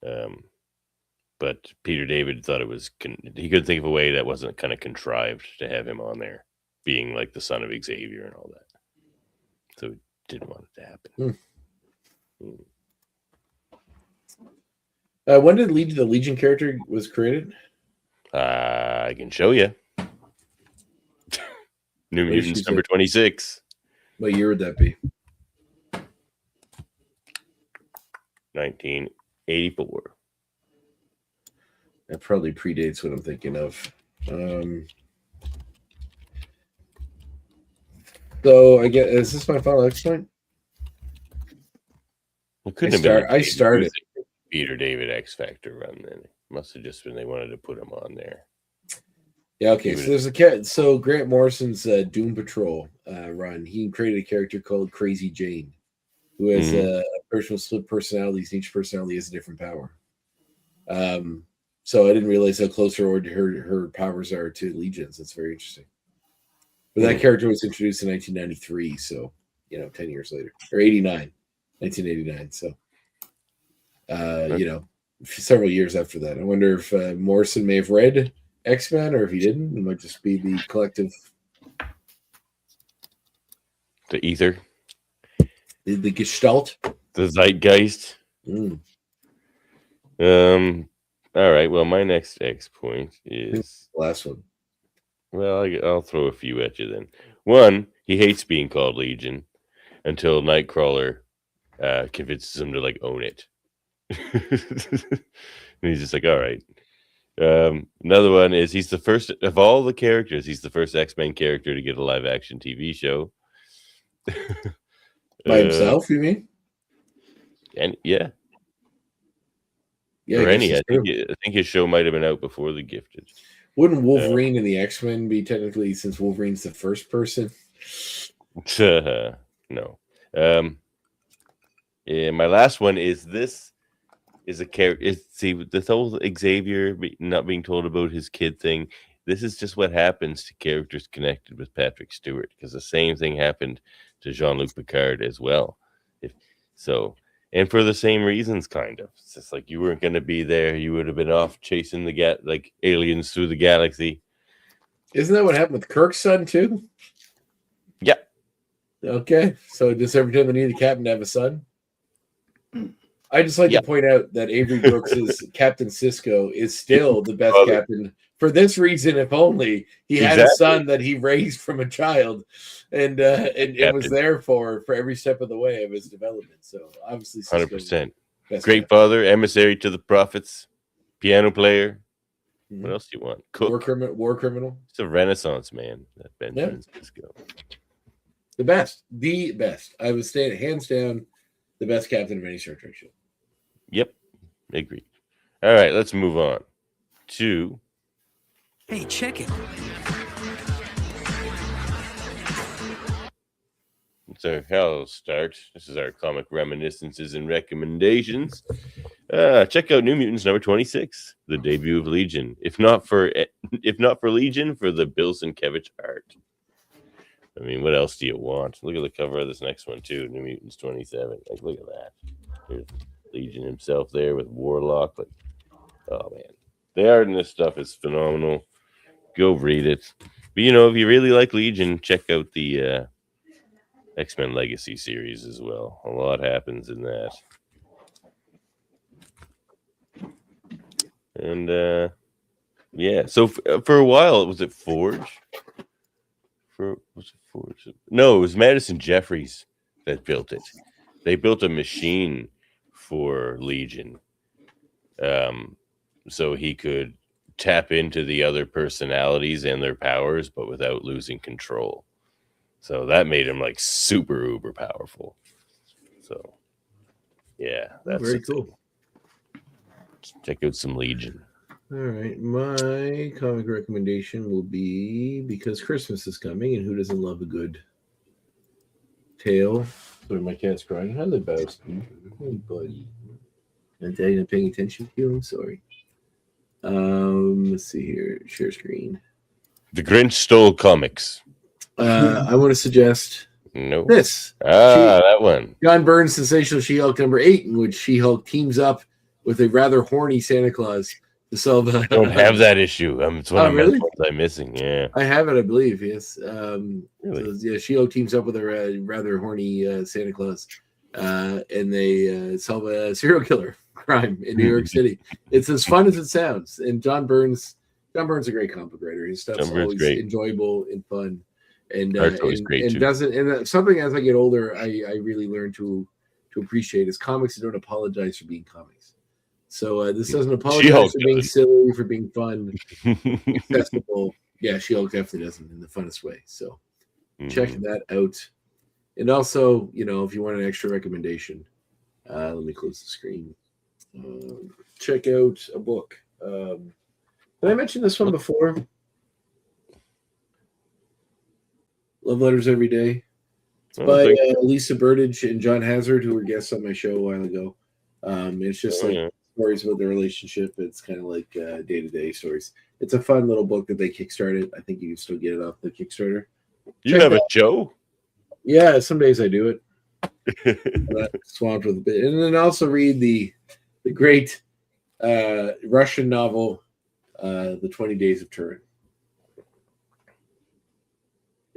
But Peter David thought it was he couldn't think of a way that wasn't kind of contrived to have him on there, being like the son of Xavier and all that. So he didn't want it to happen. When did the Legion character was created? I can show you. New Mutants number 26. What year would that be? 1984. That probably predates what I'm thinking of. So I get, is this my final X point? It couldn't have been. I started Peter David X Factor run. Then it must have just been they wanted to put him on there. Yeah. Okay. So there's a cat. So Grant Morrison's Doom Patrol run. He created a character called Crazy Jane, who has a personal split personalities. Each personality has a different power. So I didn't realize how close her powers are to Legions. That's very interesting. But that character was introduced in 1993, so 10 years later, or 1989. So several years after that. I wonder if Morrison may have read X-Men, or if he didn't, it might just be the collective, the ether, the gestalt, the zeitgeist. All right. Well, my next X point is the last one. Well, I'll throw a few at you then. One, he hates being called Legion until Nightcrawler convinces him to like own it. And he's just like, all right. Another one is he's the first of all the characters. He's the first X-Men character to get a live action TV show. By himself, you mean? And yeah. Yeah, or any. I think his show might have been out before The Gifted. Wouldn't Wolverine and the X-Men be technically, since Wolverine's the first person? No. Yeah, my last one is this is a character. See, this whole Xavier not being told about his kid thing. This is just what happens to characters connected with Patrick Stewart, because the same thing happened to Jean-Luc Picard as well. And for the same reasons, kind of. It's just like you weren't going to be there. You would have been off chasing like aliens through the galaxy. Isn't that what happened with Kirk's son too? Yeah. Okay. So does every time they need a captain to have a son? I just like to point out that Avery Brooks's Captain Sisko is still the best captain. For this reason, if only he had a son that he raised from a child, and it was there for every step of the way of his development. So obviously, 100%. Great father, emissary to the prophets, piano player. Mm-hmm. What else do you want? Cook, war criminal. It's a renaissance man. That Ben Sisko. The best. I would say hands down, the best captain of any Star Trek show. Yep, agreed. All right, let's move on to. Hey, check it. So I'll start. This is our comic reminiscences and recommendations. Check out New Mutants number 26, the debut of Legion. If not for Legion, for the Bill Sienkiewicz art. I mean, what else do you want? Look at the cover of this next one too, New Mutants 27. Like, look at that. There's Legion himself there with Warlock. Like, oh man, the art in this stuff is phenomenal. Go read it. But if you really like Legion, check out the X-Men Legacy series as well. A lot happens in that. And so for a while, was it Forge? Was it Forge? No, it was Madison Jeffries that built it. They built a machine for Legion, so he could tap into the other personalities and their powers, but without losing control. So that made him like super uber powerful. So yeah, that's very cool. Check out some Legion. All right, my comic recommendation will be, because Christmas is coming, and who doesn't love a good tale? Sorry, my cat's crying. How the best? Hey, buddy. I'm not paying attention to you. I'm sorry. Let's see here. Share screen. The Grinch Stole Comics. I want to suggest No. This. That one. John Byrne's sensational She-Hulk number 8, in which She-Hulk teams up with a rather horny Santa Claus to solve. I don't have that issue. It's one of my ones I'm missing. Yeah, I have it, I believe. Yes. Really? So, yeah, She-Hulk teams up with a rather horny Santa Claus, and they solve a serial killer crime in New York City. It's as fun as it sounds. And John Byrne's a great comic book writer. His stuff's always great. Enjoyable and fun. And something as I get older, I really learn to appreciate is comics that don't apologize for being comics. So this doesn't apologize for being silly, for being fun, accessible. Yeah, She-Hulk definitely doesn't in the funnest way. So check that out. And also, if you want an extra recommendation, let me close the screen. Check out a book. Did I mention this one before? Love Letters Every Day. It's by Lisa Burdage and John Hazard, who were guests on my show a while ago. It's just stories about their relationship. It's kind of like day-to-day stories. It's a fun little book that they kickstarted. I think you can still get it off the Kickstarter. You have a show? Yeah, some days I do it. Swamped with a bit. And then also read the great Russian novel, The 20 Days of Turin.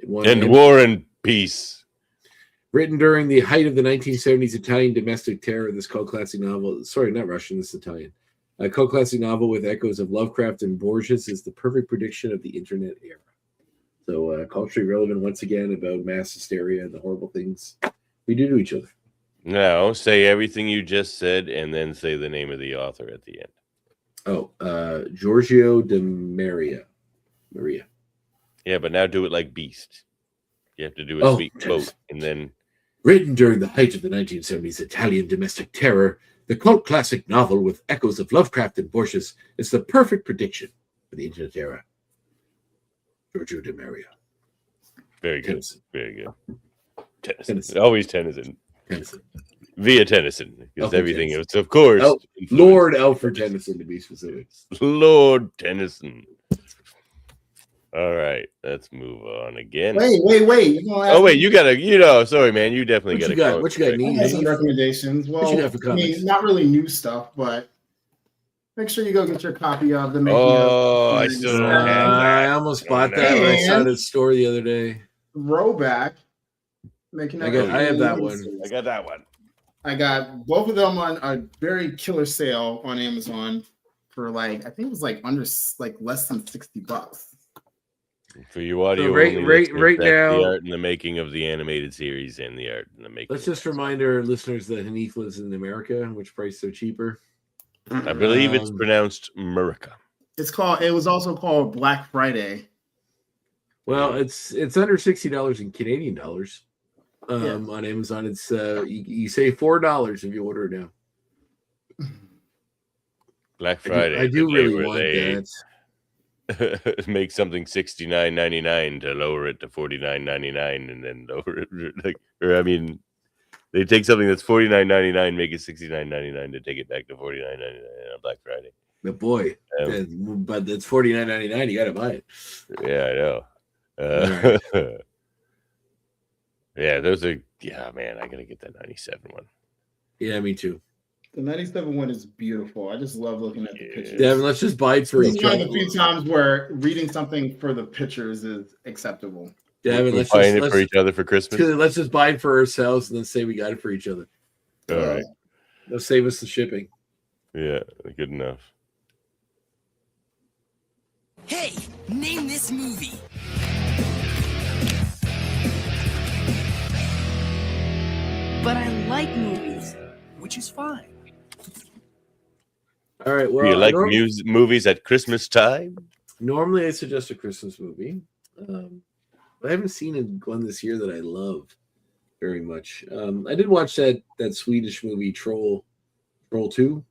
War and Peace. Written during the height of the 1970s Italian domestic terror, this cult classic novel, sorry, not Russian, this is Italian. A cult classic novel with echoes of Lovecraft and Borges is the perfect prediction of the internet era. So culturally relevant once again about mass hysteria and the horrible things we do to each other. No, say everything you just said and then say the name of the author at the end. Oh, Giorgio de Maria. Yeah, but now do it like Beast. You have to do a sweet quote and then... Written during the height of the 1970s Italian domestic terror, the cult classic novel with echoes of Lovecraft and Borges is the perfect prediction for the internet era. Giorgio de Maria. Very good. Tennyson. Very good. Tennyson. Always Tennyson. Via Tennyson. Because everything else, of course. Lord Alfred Tennyson, to be specific. Lord Tennyson. All right, let's move on again. Wait. You gotta, sorry, man. You definitely gotta. What you got? I have some recommendations. Well, not really new stuff, but make sure you go get your copy of the making of. I still don't have that. I almost bought that when I saw it at the store the other day. Throwback. I have that one. I got that one. I got both of them on a very killer sale on Amazon for I think it was under less than $60. For you audio, so right now, the art and the making of the animated series and the art and the making. Let's just remind our listeners that Hanif lives in America, which price so cheaper. I believe it's pronounced America. It was also called Black Friday. Well, it's under $60 in Canadian dollars on Amazon. It's you save $4 if you order it now. Black Friday. I do really want that. Make something $69.99 to lower it to $49.99 and then lower it. They take something that's $49.99, make it $69.99 to take it back to $49.99 on Black Friday. But boy, but that's $49.99. You got to buy it. Yeah, I know. Yeah, those are. Yeah, man, I gotta get that 97 one. Yeah, me too. The 97 one is beautiful. I just love looking at the pictures. Devin, let's just buy it for each other. One of the few times where reading something for the pictures is acceptable. Devin, let's buy it for each other for Christmas. Let's just buy it for ourselves and then say we got it for each other. All right. They'll save us the shipping. Yeah, good enough. Hey, name this movie. But I like movies. Which is fine. All right. Well, do you like movies at Christmas time? Normally, I suggest a Christmas movie. I haven't seen one this year that I love very much. I did watch that Swedish movie Troll 2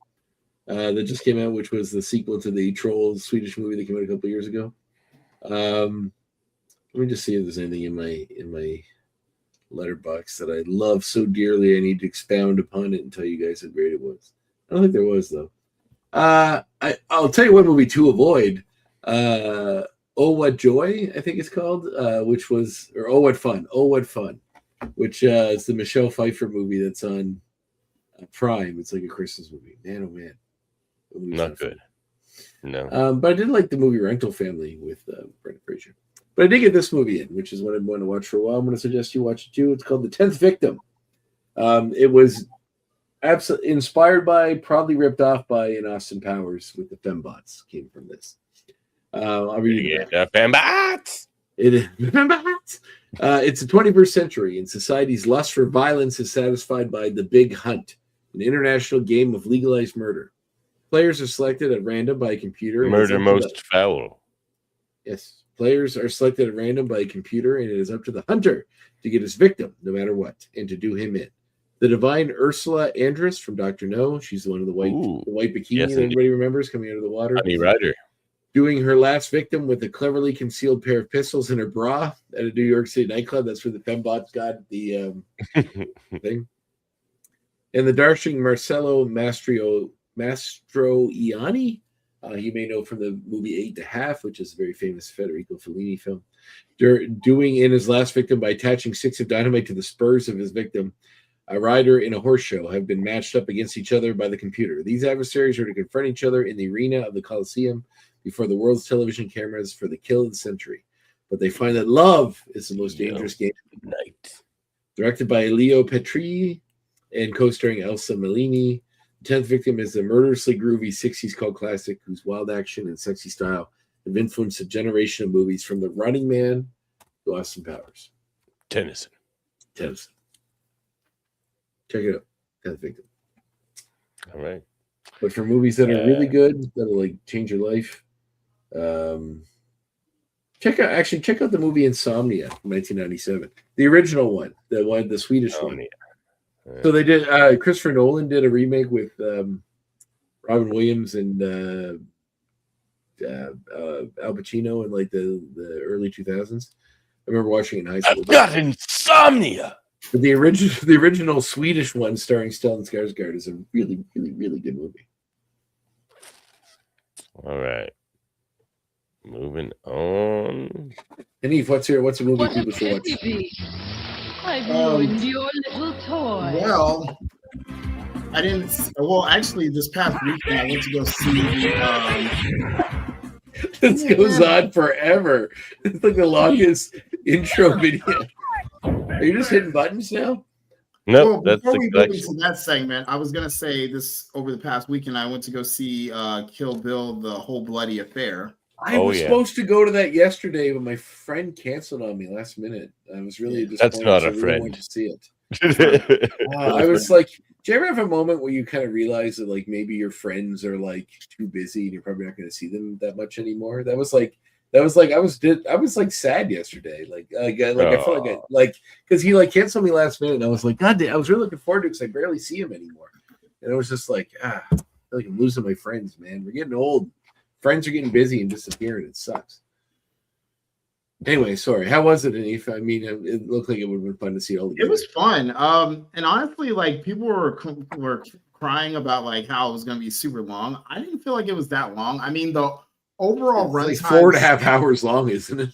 that just came out, which was the sequel to the Trolls Swedish movie that came out a couple years ago. Let me just see if there's anything in my letterbox that I love so dearly I need to expound upon it and tell you guys how great it was. I don't think there was though. I'll tell you one movie to avoid. Oh What Joy, I think it's called, which was, or Oh What Fun. Oh What Fun. which is the Michelle Pfeiffer movie that's on Prime. It's like a Christmas movie. Man, oh man, Not good. No. But I did like the movie Rental Family with Brendan Fraser. But I did get this movie in, which is what I've wanted to watch for a while. I'm going to suggest you watch it too. It's called The 10th Victim. It was absolutely inspired by, probably ripped off by an Austin Powers with the fembots came from this. I'll read it. The fembots. It is fembots. It's the 21st century, and society's lust for violence is satisfied by the Big Hunt, an international game of legalized murder. Players are selected at random by a computer. Murder most foul. Yes. Players are selected at random by a computer, and it is up to the hunter to get his victim, no matter what, and to do him in. The divine Ursula Andress from Dr. No, she's the one of the white bikini that everybody remembers coming out of the water. Honey Rider. Doing her last victim with a cleverly concealed pair of pistols in her bra at a New York City nightclub. That's where the fembots got the thing. And the Darshing Marcello Mastroianni, you may know from the movie 8.5, which is a very famous Federico Fellini film, doing in his last victim by attaching sticks of dynamite to the spurs of his victim. A rider in a horse show have been matched up against each other by the computer. These adversaries are to confront each other in the arena of the Colosseum before the world's television cameras for the kill of the century. But they find that love is the most dangerous game of the night. Directed by Leo Petri and co-starring Elsa Melini, The 10th Victim is a murderously groovy 60s cult classic whose wild action and sexy style have influenced a generation of movies from The Running Man to Austin Powers. Tennyson. Check it out. 10th Victim. All right. But for movies that are really good, that'll like change your life, check out the movie Insomnia from 1997. The original one, the Swedish one. So they did. Christopher Nolan did a remake with Robin Williams and Al Pacino in like the early 2000s. I remember watching it in high school. I've got insomnia. But the original Swedish one starring Stellan Skarsgård is a really, really, really good movie. All right. Moving on. And Eve, what's a movie people should watch? I've ruined your little toy. Well, I didn't. Well, actually, this past weekend I went to go see. This goes on forever. It's like the longest intro video. Are you just hitting buttons now? No, well, that's before we move into that segment, I was gonna say this over the past weekend. I went to go see Kill Bill: The Whole Bloody Affair. I was supposed to go to that yesterday, but my friend canceled on me last minute. I was really disappointed. That's not so a friend. Wanted to see it. I was like, do you ever have a moment where you kind of realize that like maybe your friends are like too busy and you're probably not going to see them that much anymore? That was like I was like sad yesterday. I felt like because he like canceled me last minute, and I was like, God damn, I was really looking forward to it because I barely see him anymore. And it was just like, I feel like I'm losing my friends, man. We're getting old. Friends are getting busy and disappearing. It sucks. Anyway, sorry. How was it, Anif? I mean, it looked like it would have been fun to see all the. It was fun. And honestly, like people were crying about like how it was going to be super long. I didn't feel like it was that long. I mean, the overall runtime like 4.5 hours long, isn't it?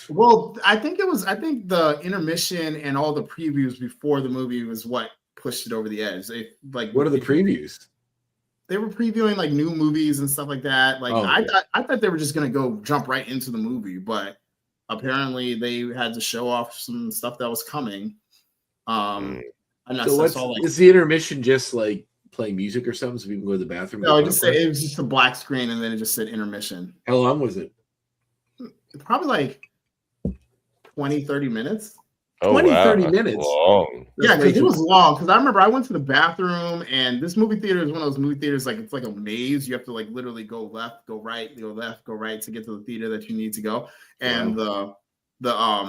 Well, I think the intermission and all the previews before the movie was what pushed it over the edge. What are the previews? They were previewing like new movies and stuff like that. Like I thought they were just gonna jump right into the movie, but apparently they had to show off some stuff that was coming. Is the intermission just like playing music or something so people go to the bathroom? No, it was just a black screen and then it just said intermission. How long was it? Probably like 20-30 minutes. 30 minutes. Long. Yeah, because it was long. Because I remember I went to the bathroom, and this movie theater is one of those movie theaters like it's like a maze. You have to like literally go left, go right, go left, go right to get to the theater that you need to go. And the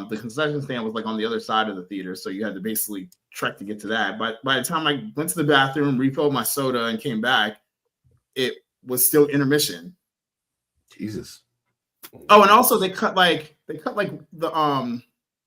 concession stand was like on the other side of the theater, so you had to basically trek to get to that. But by the time I went to the bathroom, refilled my soda, and came back, it was still intermission. Jesus. Oh, and also they cut like the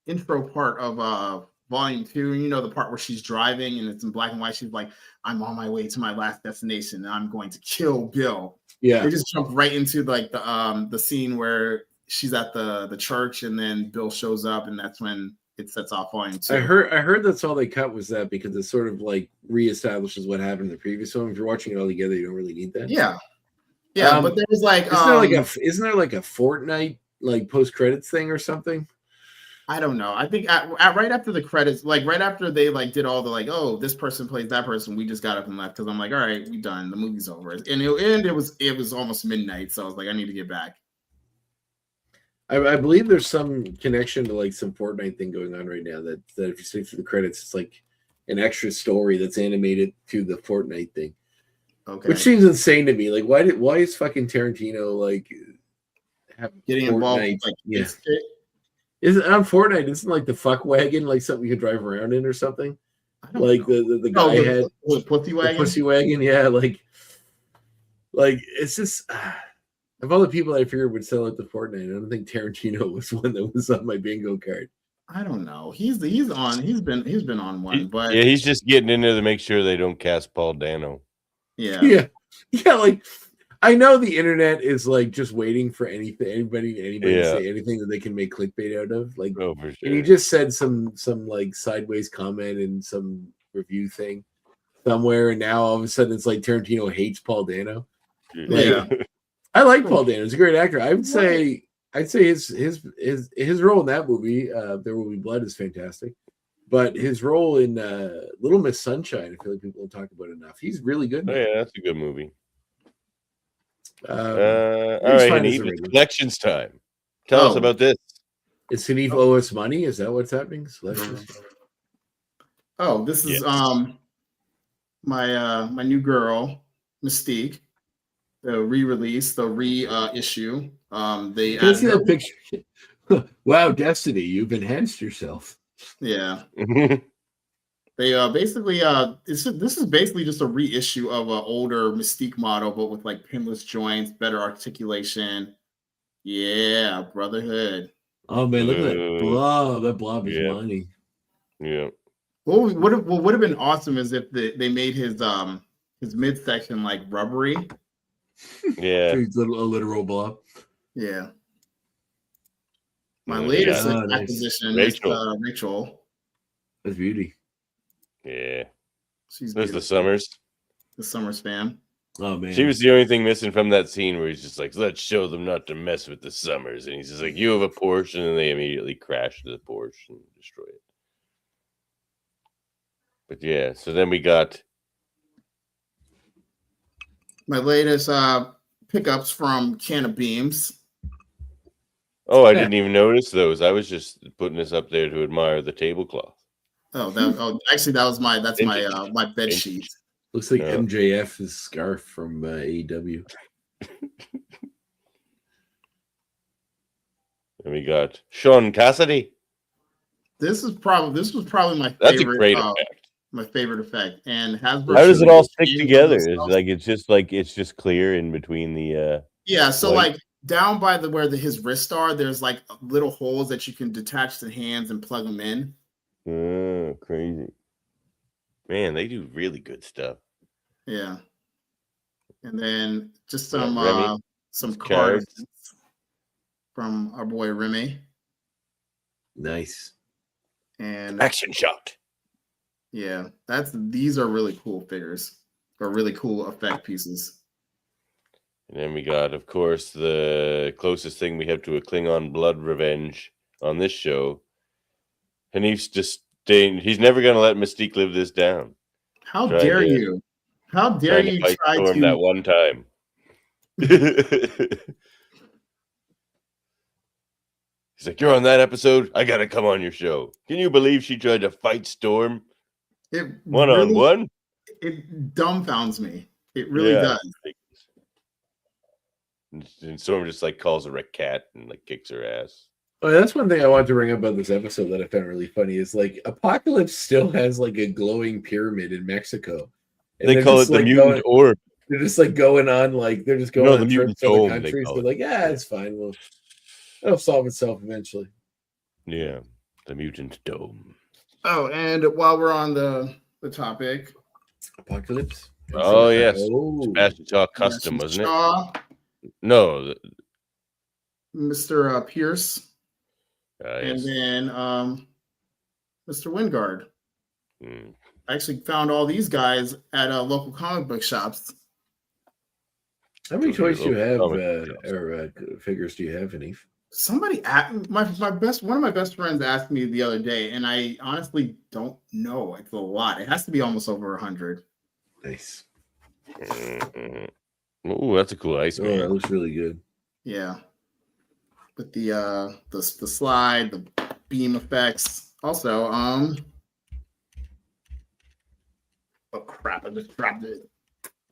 intro part of volume 2, you know, the part where she's driving and it's in black and white. She's like, I'm on my way to my last destination and I'm going to kill Bill. Yeah, they just jump right into like the scene where she's at the church and then Bill shows up, and that's when it sets off volume 2. I heard that's all they cut was that because it sort of like reestablishes what happened in the previous one. If you're watching it all together, you don't really need that. Yeah. Yeah, but there was like isn't there like a Fortnite like post credits thing or something? I don't know. I think right after the credits, like right after they like did all the like, oh, this person plays that person, we just got up and left because I'm like, all right, we done. The movie's over, and it was almost midnight, so I was like, I need to get back. I believe there's some connection to like some Fortnite thing going on right now that if you see through the credits, it's like an extra story that's animated to the Fortnite thing. Okay. Which seems insane to me. Like, why is fucking Tarantino like getting involved? Like, yeah. Is it on Fortnite? Isn't like the fuck wagon like something you could drive around in or something? Like the guy had the pussy wagon. The pussy wagon, yeah. Like it's just of all the people I figured would sell it to Fortnite, I don't think Tarantino was one that was on my bingo card. I don't know. He's been on one, but yeah, he's just getting in there to make sure they don't cast Paul Dano. Yeah. Like I know the internet is like just waiting for anybody to say anything that they can make clickbait out of. Like, for sure. And he just said some like sideways comment in some review thing somewhere, and now all of a sudden it's like Tarantino hates Paul Dano. Like, I like Paul Dano; he's a great actor. I'd say his role in that movie, There Will Be Blood, is fantastic. But his role in Little Miss Sunshine, I feel like people don't talk about enough. He's really good. Oh, yeah, that's a good movie. All right, Hanif, it's collections time. Tell us about this. Is Hanif owe us money? Is that what's happening? Oh, this is my new girl, Mystique. The re-release, the reissue. They can I see that picture? Wow, Destiny, you've enhanced yourself. Yeah. They basically this is basically just a reissue of an older Mystique model, but with like pinless joints, better articulation. Yeah, Brotherhood. Oh man, look at that blob. That blob is money. Yeah. What would have been awesome is if they made his midsection like rubbery. Yeah. A literal blob. Yeah. My latest acquisition is Rachel. That's beauty. Yeah. She's the Summers. The Summers fan. Oh man. She was the only thing missing from that scene where he's just like, let's show them not to mess with the Summers. And he's just like, you have a Porsche, and then they immediately crash the Porsche and destroy it. But yeah, so then we got my latest pickups from Can of Beams. Oh, I didn't even notice those. I was just putting this up there to admire the tablecloth. Actually, that's my bed sheet. Looks like MJF's scarf from AEW. And we got Sean Cassidy. This was probably my favorite. That's a great effect. My favorite effect. And Hasbro. How does it all stick together? It's just clear in between the. Yeah, so like down by where his wrists are, there's like little holes that you can detach the hands and plug them in. Oh, crazy. Man, they do really good stuff. Yeah. And then just some cards from our boy Remy. Nice. And Action Shot. Yeah, these are really cool figures, or really cool effect pieces. And then we got, of course, the closest thing we have to a Klingon blood revenge on this show. Hanif's just staying. He's never going to let Mystique live this down. How dare you? How dare you try to that one time? He's like, you're on that episode? I got to come on your show. Can you believe she tried to fight Storm? One-on-one? It dumbfounds me. It really does. And Storm just like calls her a cat and like kicks her ass. Oh, that's one thing I wanted to bring up about this episode that I found really funny is like Apocalypse still has like a glowing pyramid in Mexico. And they call it the mutant orb. They're just like going on like they're just going on trips to other countries. They're like, yeah, it's fine. It'll solve itself eventually. Yeah, the mutant dome. Oh, and while we're on the topic, Apocalypse. Oh yes, Sebastian Shaw custom, wasn't it? No, Mr. Pierce. Yes. And then Mr. Wingard. Mm. I actually found all these guys at local comic book shops. How many toys do you have, comic or figures do you have, Anif? Somebody one of my best friends asked me the other day, and I honestly don't know. It's a lot. It has to be almost over 100. Nice. Oh, that's a cool Iceman. Oh, that looks really good. Yeah. With the slide, the beam effects. Also, oh crap, I just dropped it.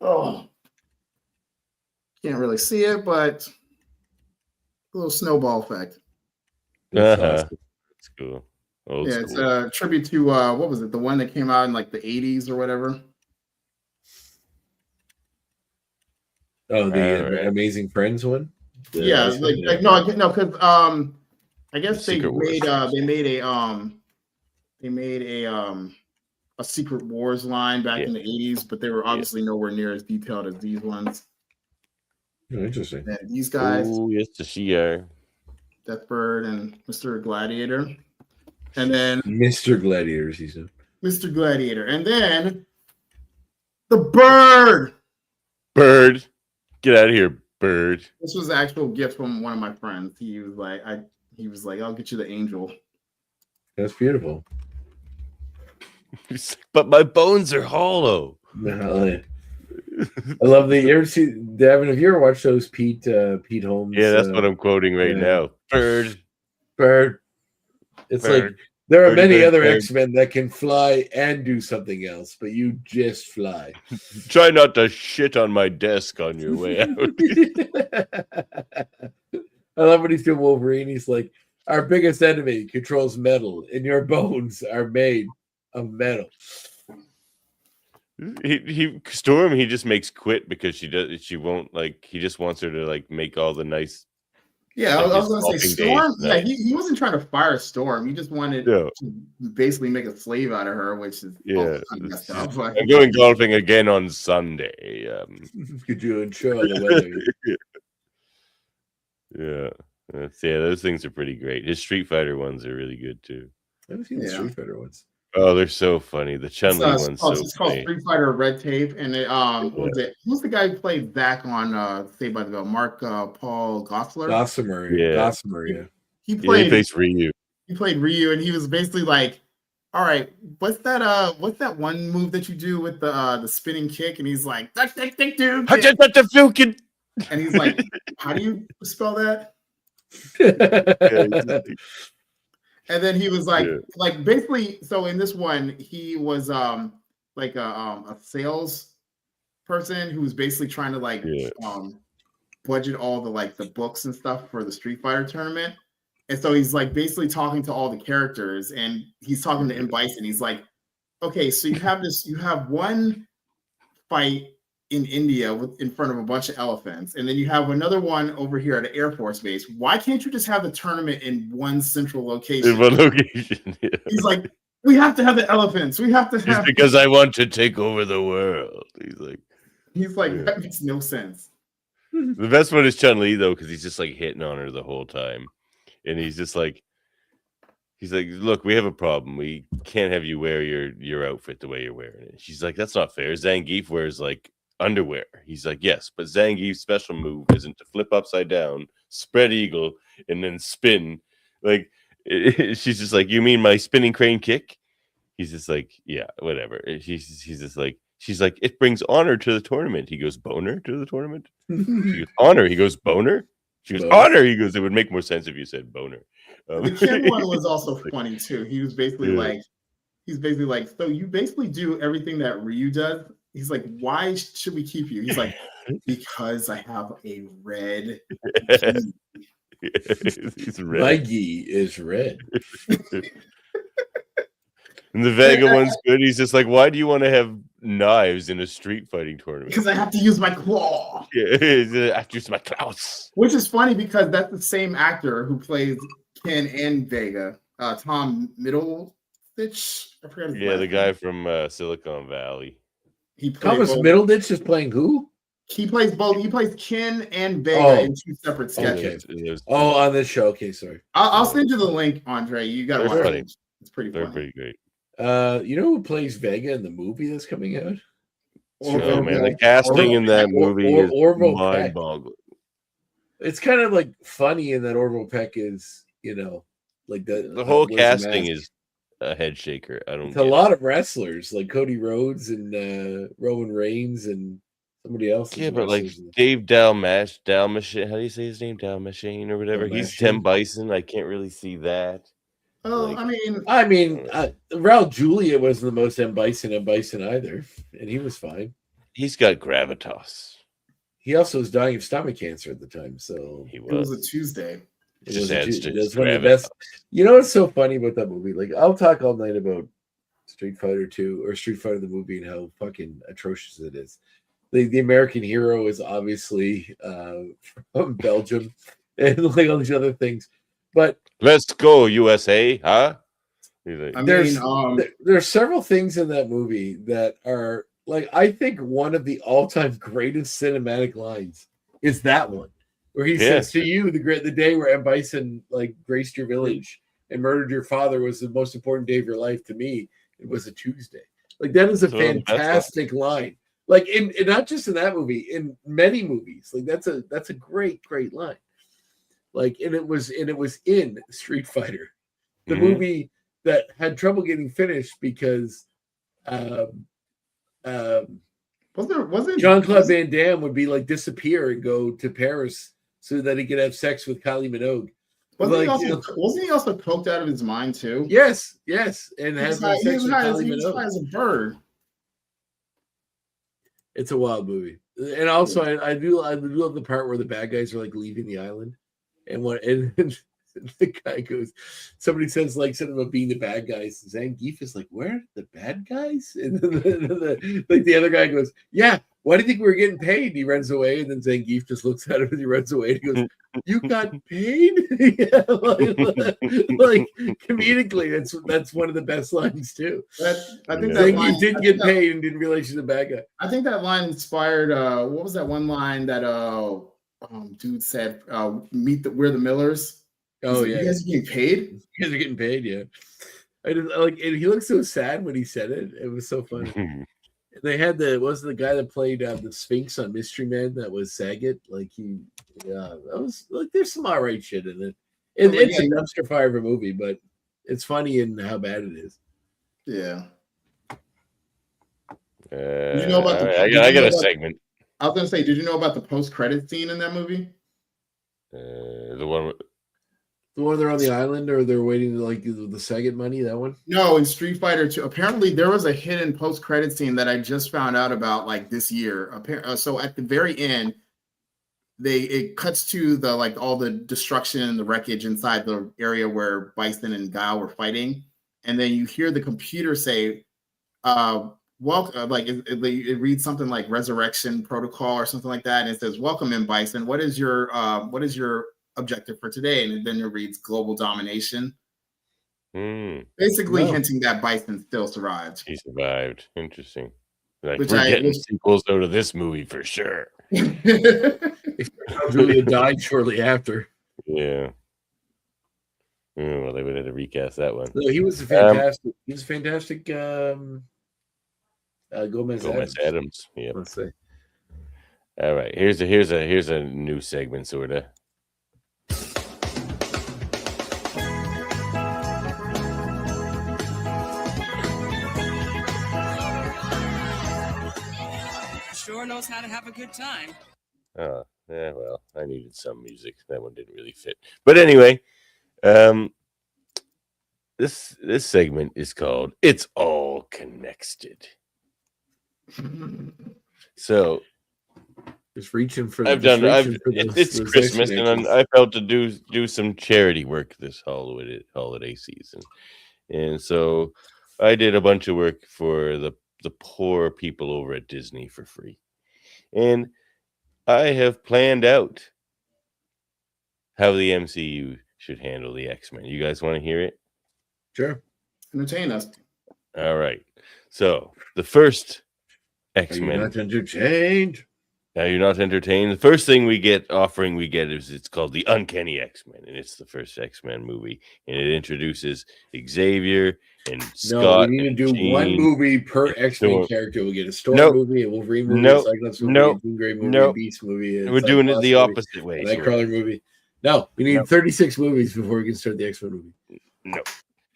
Oh. Can't really see it, but a little snowball effect. That's cool. Old yeah, school. it's a tribute to what was it? The one that came out in like the 80s or whatever. Oh, the Amazing Friends one. Yeah, no, because I guess they made a Secret Wars line back in the 80s, but they were obviously nowhere near as detailed as these ones. Oh, interesting. And these guys. Oh, yes, the Shi'ar. Deathbird and Mr. Gladiator. And then Mr. Gladiator, he said. Mr. Gladiator. And then the bird. Bird. Get out of here, bird. This was an actual gift from one of my friends. He was like, I'll get you the angel. That's beautiful. But my bones are hollow. I love you ever see Devin, have you ever watched those Pete Holmes? Yeah, that's what I'm quoting right now. Bird. It's like there are many other X-Men that can fly and do something else, but you just fly. Try not to shit on my desk on your way out. I love when he's doing Wolverine. He's like, our biggest enemy controls metal, and your bones are made of metal. Storm, he just makes quit because she won't, like, he just wants her to like make all the nice. Yeah, like, I was gonna say Storm. Days, yeah, he wasn't trying to fire Storm. He just wanted to basically make a slave out of her, which is messed up. I'm going golfing again on Sunday. Could you enjoy the Yeah, weather? those things are pretty great. His Street Fighter ones are really good too. I haven't seen the Street Fighter ones. Oh, they're so funny. The Chun-Li one's it's called Street Fighter Red Tape, and who's the guy who played Zack on Saved by the Bell? Mark Paul Gosselaar. Gossamer, yeah. He plays Ryu. He played Ryu, and he was basically like, "All right, what's that one move that you do with the spinning kick?" And he's like, "Duck, dude." And he's like, "How do you spell that?" And then he was like basically, so in this one, he was like a sales person who was basically trying to budget all the books and stuff for the Street Fighter tournament. And so he's like basically talking to all the characters, and he's talking to M. Bison. He's like, okay, so you have one fight in India in front of a bunch of elephants, and then you have another one over here at an Air Force base. Why can't you just have the tournament in one central location? In one location, yeah. He's like, we have to have the elephants. We have to have. It's because I want to take over the world. He's like, that makes no sense. The best one is Chun-Li though, because he's just like hitting on her the whole time, and he's like, look, we have a problem. We can't have you wear your outfit the way you're wearing it. She's like, that's not fair. Zangief wears like underwear. He's like, yes, but Zangief's special move isn't to flip upside down, spread eagle, and then spin. Like, she's just like, you mean my spinning crane kick? He's just like, yeah, whatever. He's just like, she's like, it brings honor to the tournament. He goes, boner to the tournament? She goes, honor. He goes, boner? She goes, honor. He goes, it would make more sense if you said boner. The kid one was also funny too. He was basically like, so you basically do everything that Ryu does. He's like, why should we keep you? He's like, because I have a red gi. He's red. My gi is red. And the Vega one's good. He's just like, why do you want to have knives in a street fighting tournament? Because I have to use my claw. Yeah, I have to use my claws. Which is funny because that's the same actor who plays Ken and Vega, Tom Middleditch. I forgot his name. The guy from Silicon Valley. Thomas Middleditch is playing who? He plays both. He plays Ken and Vega in two separate sketches. On this show. Okay, sorry. I'll send you the link, Andre. You gotta watch it. It's pretty They're funny. pretty great. You know who plays Vega in the movie that's coming out? Oh man, the casting in that movie is Orville Peck. mind-boggling. It's kind of like funny in that Orville Peck is, you know, like The whole casting is a head shaker. I don't. It's a lot of wrestlers like Cody Rhodes and Roman Reigns and somebody else. Yeah, but like Dave Dalmatian, how do you say his name? Dalmatian or whatever. He's Tim Bison. I can't really see that. Oh, like, I mean, Raul Julia wasn't the most M. Bison either, and he was fine. He's got gravitas. He also was dying of stomach cancer at the time, so it was a Tuesday. It was one of the best. You know what's so funny about that movie? Like, I'll talk all night about Street Fighter 2 or Street Fighter the movie and how fucking atrocious it is. The American hero is obviously from Belgium and like all these other things. But let's go USA, huh? There's several things in that movie that are like, I think one of the all-time greatest cinematic lines is that one where he says to you, the day where M. Bison like graced your village and murdered your father was the most important day of your life. To me, it was a Tuesday. Like, that is a fantastic line. Like, in not just in that movie, in many movies. Like, that's a great line. Like, and it was in Street Fighter, the movie that had trouble getting finished because Jean-Claude Van Damme would be like disappear and go to Paris so that he could have sex with Kylie Minogue. Wasn't he also coked out of his mind too? Yes, and has sex with Kylie Minogue. As a bird. It's a wild movie, and also I do love the part where the bad guys are like leaving the island, and the guy goes, somebody says like something about being the bad guys. Zangief is like, where are the bad guys? And the other guy goes, yeah. Why do you think we were getting paid? And he runs away, and then Zangief just looks at him and he runs away. And he goes, "You got paid?" Yeah, like comedically, that's one of the best lines too. I think Zangief didn't get paid and didn't realize he's a bad guy. I think that line inspired. What was that one line that dude said? We're the Millers. Oh, you guys are getting paid? You guys are getting paid, yeah. I just like, and he looked so sad when he said it. It was so funny. They had the guy that played the Sphinx on Mystery Men that was Saget. Like that was like, there's some alright shit in it. It's a dumpster fire of a movie, but it's funny in how bad it is. Yeah. You know about I got a segment. I was gonna say, did you know about the post-credit scene in that movie? The one they're on the island or they're waiting to like the Saget money, that one? No, in Street Fighter 2. Apparently there was a hidden post-credit scene that I just found out about like this year. So at the very end, it cuts to the like all the destruction and the wreckage inside the area where Bison and Guile were fighting. And then you hear the computer say, it reads something like Resurrection Protocol or something like that. And it says, "Welcome in, Bison. What is your objective for today?" And then it reads global domination. Basically hinting that Bison still survived. He survived. Interesting. Like, we're getting sequels out of this movie for sure. Julia died shortly after. Yeah. Well, they would have to recast that one. No, he was a fantastic. Gomez Adams. Yeah. Let's say. All right. Here's a new segment, sorta. Sure knows how to have a good time. Oh, yeah, well, I needed some music. That one didn't really fit. But anyway, this segment is called "It's All Connected." So just reaching for. It's Christmas, and I felt to do some charity work this holiday season, and so I did a bunch of work for the poor people over at Disney for free. And I have planned out how the MCU should handle the X-Men. You guys want to hear it? Sure. Entertain us. All right. So the first X-Men. Are you not entertained? Now you're not entertained. The first thing we get is it's called the Uncanny X-Men, and it's the first X-Men movie, and it introduces Xavier and No, we Scott need to and do one Jean movie per and X-Men Storm. character. We'll get a Storm Nope. movie, a Wolverine movie, a Nope. Cyclops movie, Nope. a Jean Grey movie, a Nope. Beast movie, a We're doing it Cyclops the movie, opposite way. a Sorry. Nightcrawler movie. No, we need Nope. 36 movies before we can start the X-Men movie. No.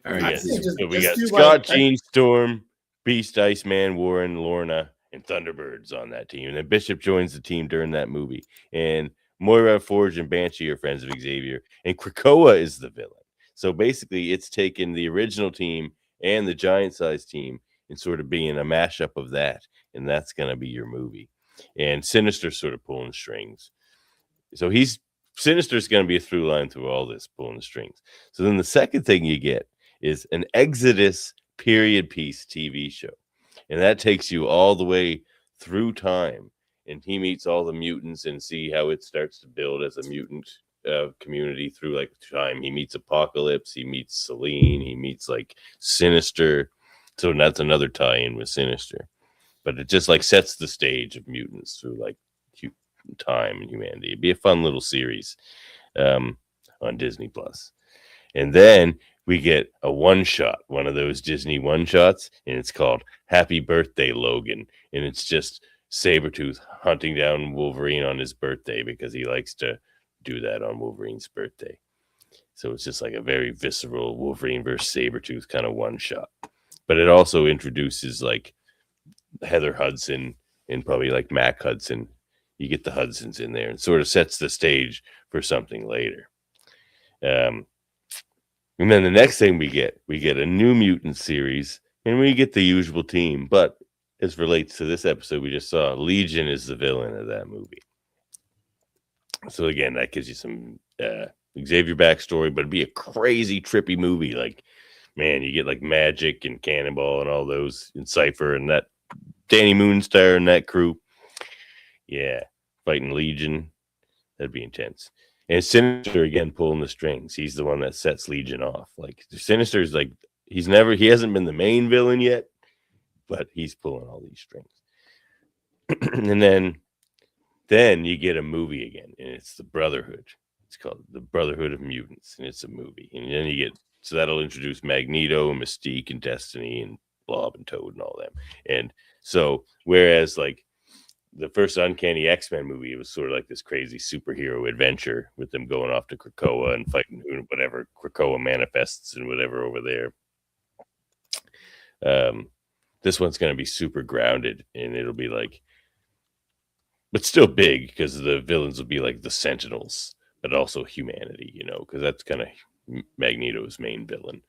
All right. Yes. So we just got do Scott, like- Jean, Storm, Beast, Iceman, Warren, Lorna, and Thunderbirds on that team. And then Bishop joins the team during that movie. And Moira, Forge, and Banshee are friends of Xavier. And Krakoa is the villain. So basically, it's taken the original team and the giant-sized team and sort of being a mashup of that. And that's going to be your movie. And Sinister's sort of pulling strings. So Sinister's going to be a through line through all this, pulling the strings. So then the second thing you get is an Exodus period piece TV show. And that takes you all the way through time. And he meets all the mutants and see how it starts to build as a mutant community through like time. He meets Apocalypse, he meets Selene, he meets like Sinister. So that's another tie-in with Sinister. But it just like sets the stage of mutants through like time and humanity. It'd be a fun little series on Disney Plus. And then we get a one-shot, one of those Disney one-shots, and it's called Happy Birthday, Logan. And it's just Sabretooth hunting down Wolverine on his birthday because he likes to do that on Wolverine's birthday. So it's just like a very visceral Wolverine versus Sabretooth kind of one-shot. But it also introduces like Heather Hudson and probably like Mac Hudson. You get the Hudsons in there and sort of sets the stage for something later. And then the next thing we get a New Mutant series, and we get the usual team. But as relates to this episode we just saw, Legion is the villain of that movie. So again, that gives you some Xavier backstory, but it'd be a crazy, trippy movie. Like, man, you get like Magic and Cannonball and all those, and Cypher and that Danny Moonstar and that crew. Yeah, fighting Legion. That'd be intense. And Sinister again pulling the strings. He's the one that sets Legion off. Like Sinister's like he hasn't been the main villain yet, but he's pulling all these strings. And then you get a movie again, and it's the Brotherhood. It's called The Brotherhood of Mutants, and it's a movie. And then you get that'll introduce Magneto and Mystique and Destiny and Blob and Toad and all them. And so whereas like the first Uncanny X-Men movie, it was sort of like this crazy superhero adventure with them going off to Krakoa and fighting whatever Krakoa manifests and whatever over there. This one's going to be super grounded, and it'll be like, but still big because the villains will be like the Sentinels, but also humanity, because that's kind of Magneto's main villain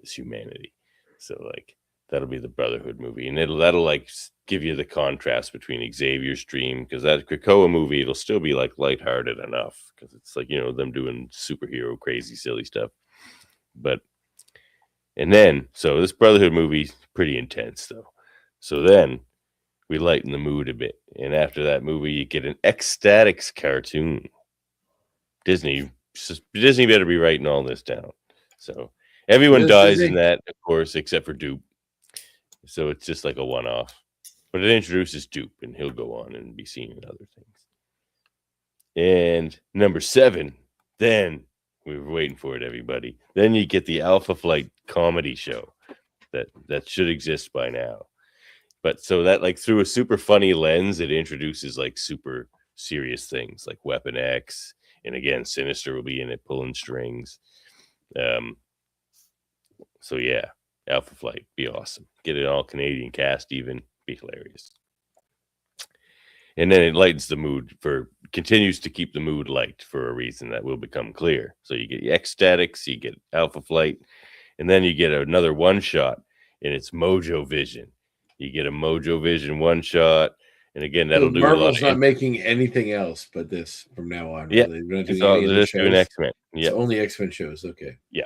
is humanity. So like that'll be the Brotherhood movie, and that'll like give you the contrast between Xavier's dream, because that Krakoa movie, it'll still be like lighthearted enough because it's like them doing superhero crazy silly stuff. So this Brotherhood movie's pretty intense though. So then we lighten the mood a bit, and after that movie you get an Ecstatics cartoon. Disney better be writing all this down. So everyone dies in that, of course, except for Dupe. So it's just like a one-off. But it introduces Dupe, and he'll go on and be seen in other things. And number 7, then we were waiting for it, everybody. Then you get the Alpha Flight comedy show that should exist by now. But so that like through a super funny lens, it introduces like super serious things like Weapon X. And again, Sinister will be in it pulling strings. So yeah, Alpha Flight, be awesome. Get an all Canadian cast, even be hilarious. And then it lightens the mood continues to keep the mood light for a reason that will become clear. So you get Ecstatics, you get Alpha Flight, and then you get another one shot, and it's Mojo Vision. You get a Mojo Vision one shot. And again, that'll do Marvel's a lot. Not making anything else but this from now on. Yeah, really. They're not doing they're just doing X-Men. Yeah, it's only X-Men shows. Okay. Yeah.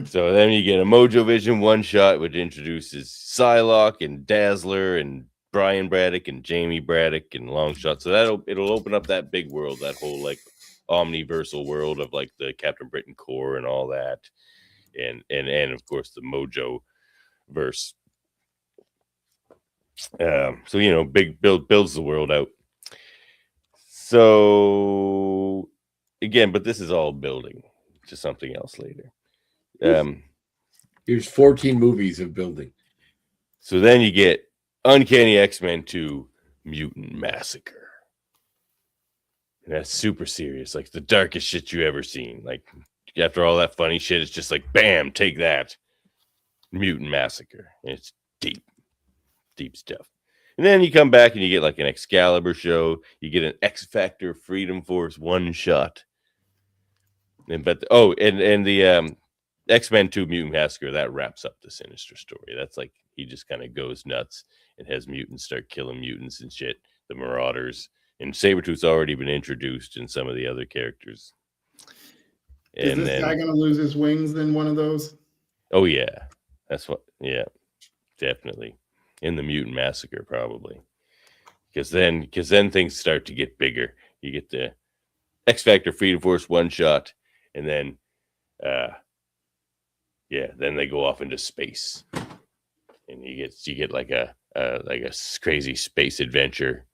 So then you get a Mojo Vision one shot, which introduces Psylocke and Dazzler and Brian Braddock and Jamie Braddock and Longshot. So it'll open up that big world, that whole like omniversal world of like the Captain Britain Corps and all that, and of course the Mojo verse. So big builds the world out. So again, but this is all building to something else later. Here's 14 movies of building. So then you get Uncanny X-Men 2 Mutant Massacre. And that's super serious, like the darkest shit you ever seen. Like after all that funny shit, it's just like, bam, take that. Mutant Massacre. And it's deep stuff. And then you come back and you get like an Excalibur show. You get an X Factor Freedom Force one shot. And the X-Men 2 Mutant Massacre, that wraps up the Sinister story. That's like he just kind of goes nuts and has mutants start killing mutants and shit. The Marauders. And Sabretooth's already been introduced in some of the other characters. Is this guy gonna lose his wings in one of those? Oh yeah. Yeah, definitely. In the Mutant Massacre, probably. Because then things start to get bigger. You get the X Factor Freedom Force one shot, and then then they go off into space. And you get like a crazy space adventure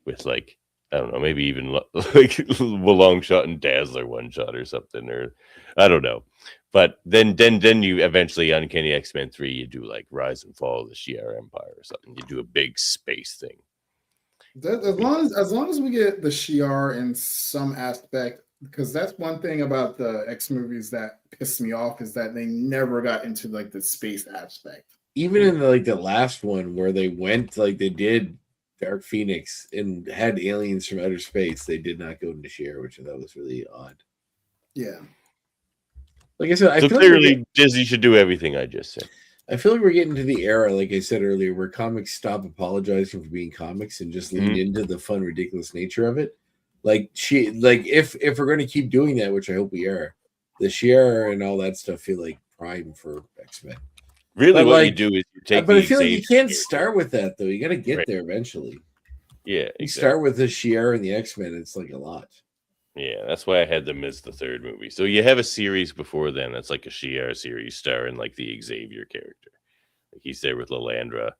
with like, I don't know, maybe even like Long Shot and Dazzler one shot or something, or I don't know. But then you eventually Uncanny X-Men 3, you do like Rise and Fall of the Shi'ar Empire or something. You do a big space thing. As long as we get the Shi'ar in some aspect, because that's one thing about the X movies that pissed me off is that they never got into like the space aspect. Even in the last one where they went like they did Dark Phoenix and had aliens from outer space, they did not go into Shi'ar, which I thought was really odd. Yeah. Like I said, I so feel clearly like Disney should do everything I just said. I feel like we're getting to the era, like I said earlier, where comics stop apologizing for being comics and just lean into the fun, ridiculous nature of it. If we're going to keep doing that, which I hope we are, the Shi'ar and all that stuff feel like prime for X-Men. Really, what you do is you take. But I feel like you can't start with that though. You got to get there eventually. Yeah, exactly. You start with the Shi'ar and the X-Men. It's like a lot. Yeah, that's why I had them as the third movie. So you have a series before then that's like a Shi'ar series starring like the Xavier character. Like he's there with Lilandra.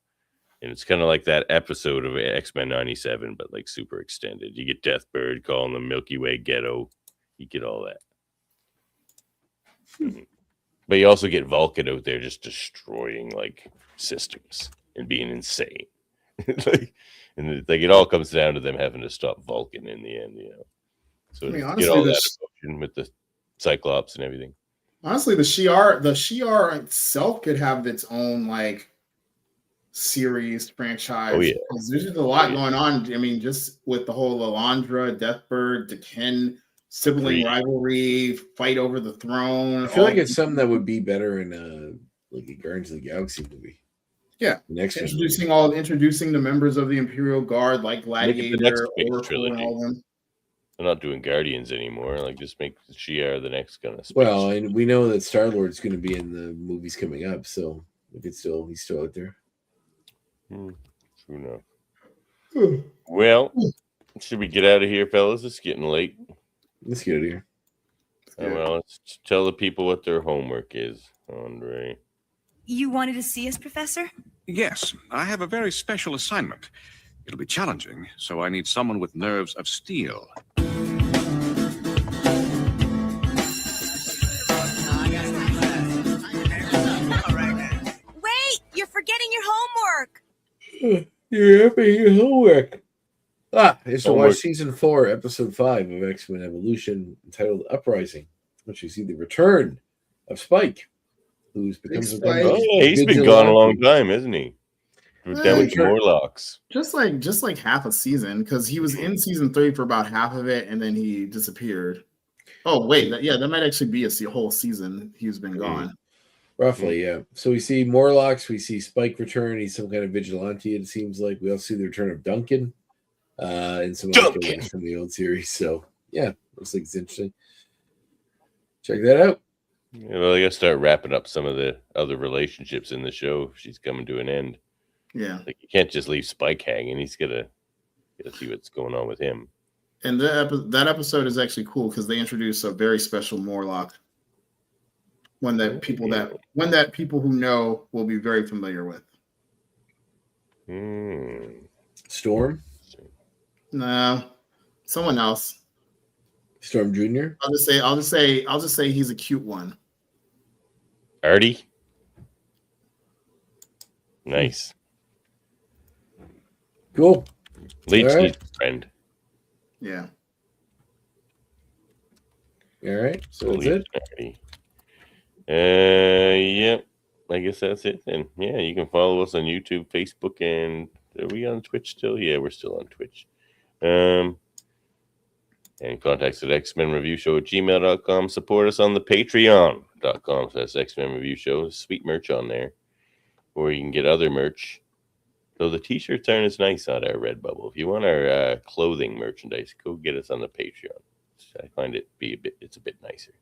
And it's kind of like that episode of X-Men 97, but like super extended. You get Deathbird calling the Milky Way ghetto. You get all that. But you also get Vulcan out there just destroying like systems and being insane. It all comes down to them having to stop Vulcan in the end, So honestly, get all that emotion with the Cyclops and everything. Honestly, the Shi'ar itself could have its own like series franchise. Oh yeah, there's just a lot going on. I mean, just with the whole Lilandra, Deathbird, the Ken sibling rivalry, fight over the throne. I feel like it's something that would be better in like a Guardians of the Galaxy movie. Yeah, introducing the members of the Imperial Guard, like Gladiator, Oracle, and all them. They're not doing Guardians anymore. Like, just make Shi'ar the next kind of space. Well, and we know that Star-Lord's going to be in the movies coming up, so he's still out there. True enough. Well, should we get out of here, fellas? It's getting late. Let's get out of here. Well, let's tell the people what their homework is, Andre. You wanted to see us, Professor? Yes, I have a very special assignment. It'll be challenging, so I need someone with nerves of steel. Wait, you're forgetting your homework. You're having your homework. It's to watch season 4, episode 5 of X-Men Evolution, entitled Uprising, which you see the return of Spike, who's become he's been gone a long time, isn't he? Down with Morlocks. Just like half a season, because he was in season 3 for about half of it, and then he disappeared. Oh wait, that might actually be a whole season he's been gone. Roughly, yeah. So we see Morlocks, we see Spike return. He's some kind of vigilante. It seems like we also see the return of Duncan, and some other characters from the old series. So yeah, looks like it's interesting. Check that out. Yeah, well, I gotta start wrapping up some of the other relationships in the show. She's coming to an end. Yeah, like you can't just leave Spike hanging. He's gotta see what's going on with him. And that episode is actually cool because they introduce a very special Morlock. One that people who know will be very familiar with. Storm? No, Someone else. Storm Jr. I'll just say he's a cute one. Artie. Nice. Cool. Leech All right. needs a friend. Yeah. All right. So that's Leech it. and Artie. Yep. I guess that's it then. Yeah, you can follow us on YouTube, Facebook, and are we on Twitch still? Yeah, we're still on Twitch. And contact us at xmenreviewshow@gmail.com. Support us on the patreon.com/xmen review show. Sweet merch on there, or you can get other merch. So the t-shirts aren't as nice on our Redbubble. If you want our clothing merchandise, go get us on the Patreon. I find it's a bit nicer.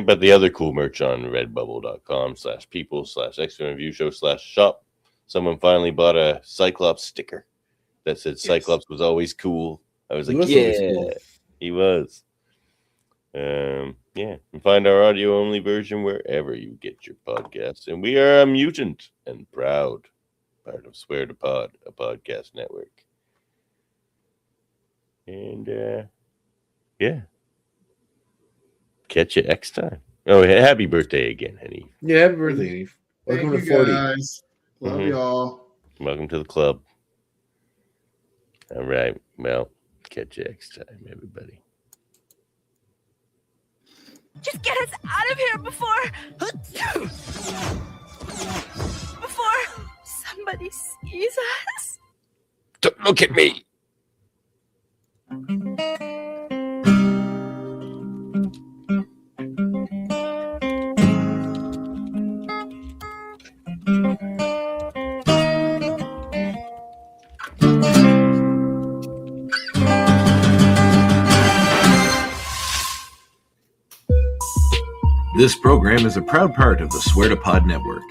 But the other cool merch on redbubble.com/people/xmenreviewshow/shop. Someone finally bought a Cyclops sticker that said Cyclops was always cool. I was like, yeah, he was. Yeah, and find our audio only version wherever you get your podcasts. And we are a mutant and proud part of Swear to Pod, a podcast network. And yeah, catch you next time. Oh, happy birthday again, Henny. Yeah, happy birthday, Henny. Welcome Thank to you 40. guys. Love y'all. Welcome to the club. All right. Well, catch you next time, everybody. Just get us out of here before somebody sees us. Don't look at me. This program is a proud part of the Swear to Pod network.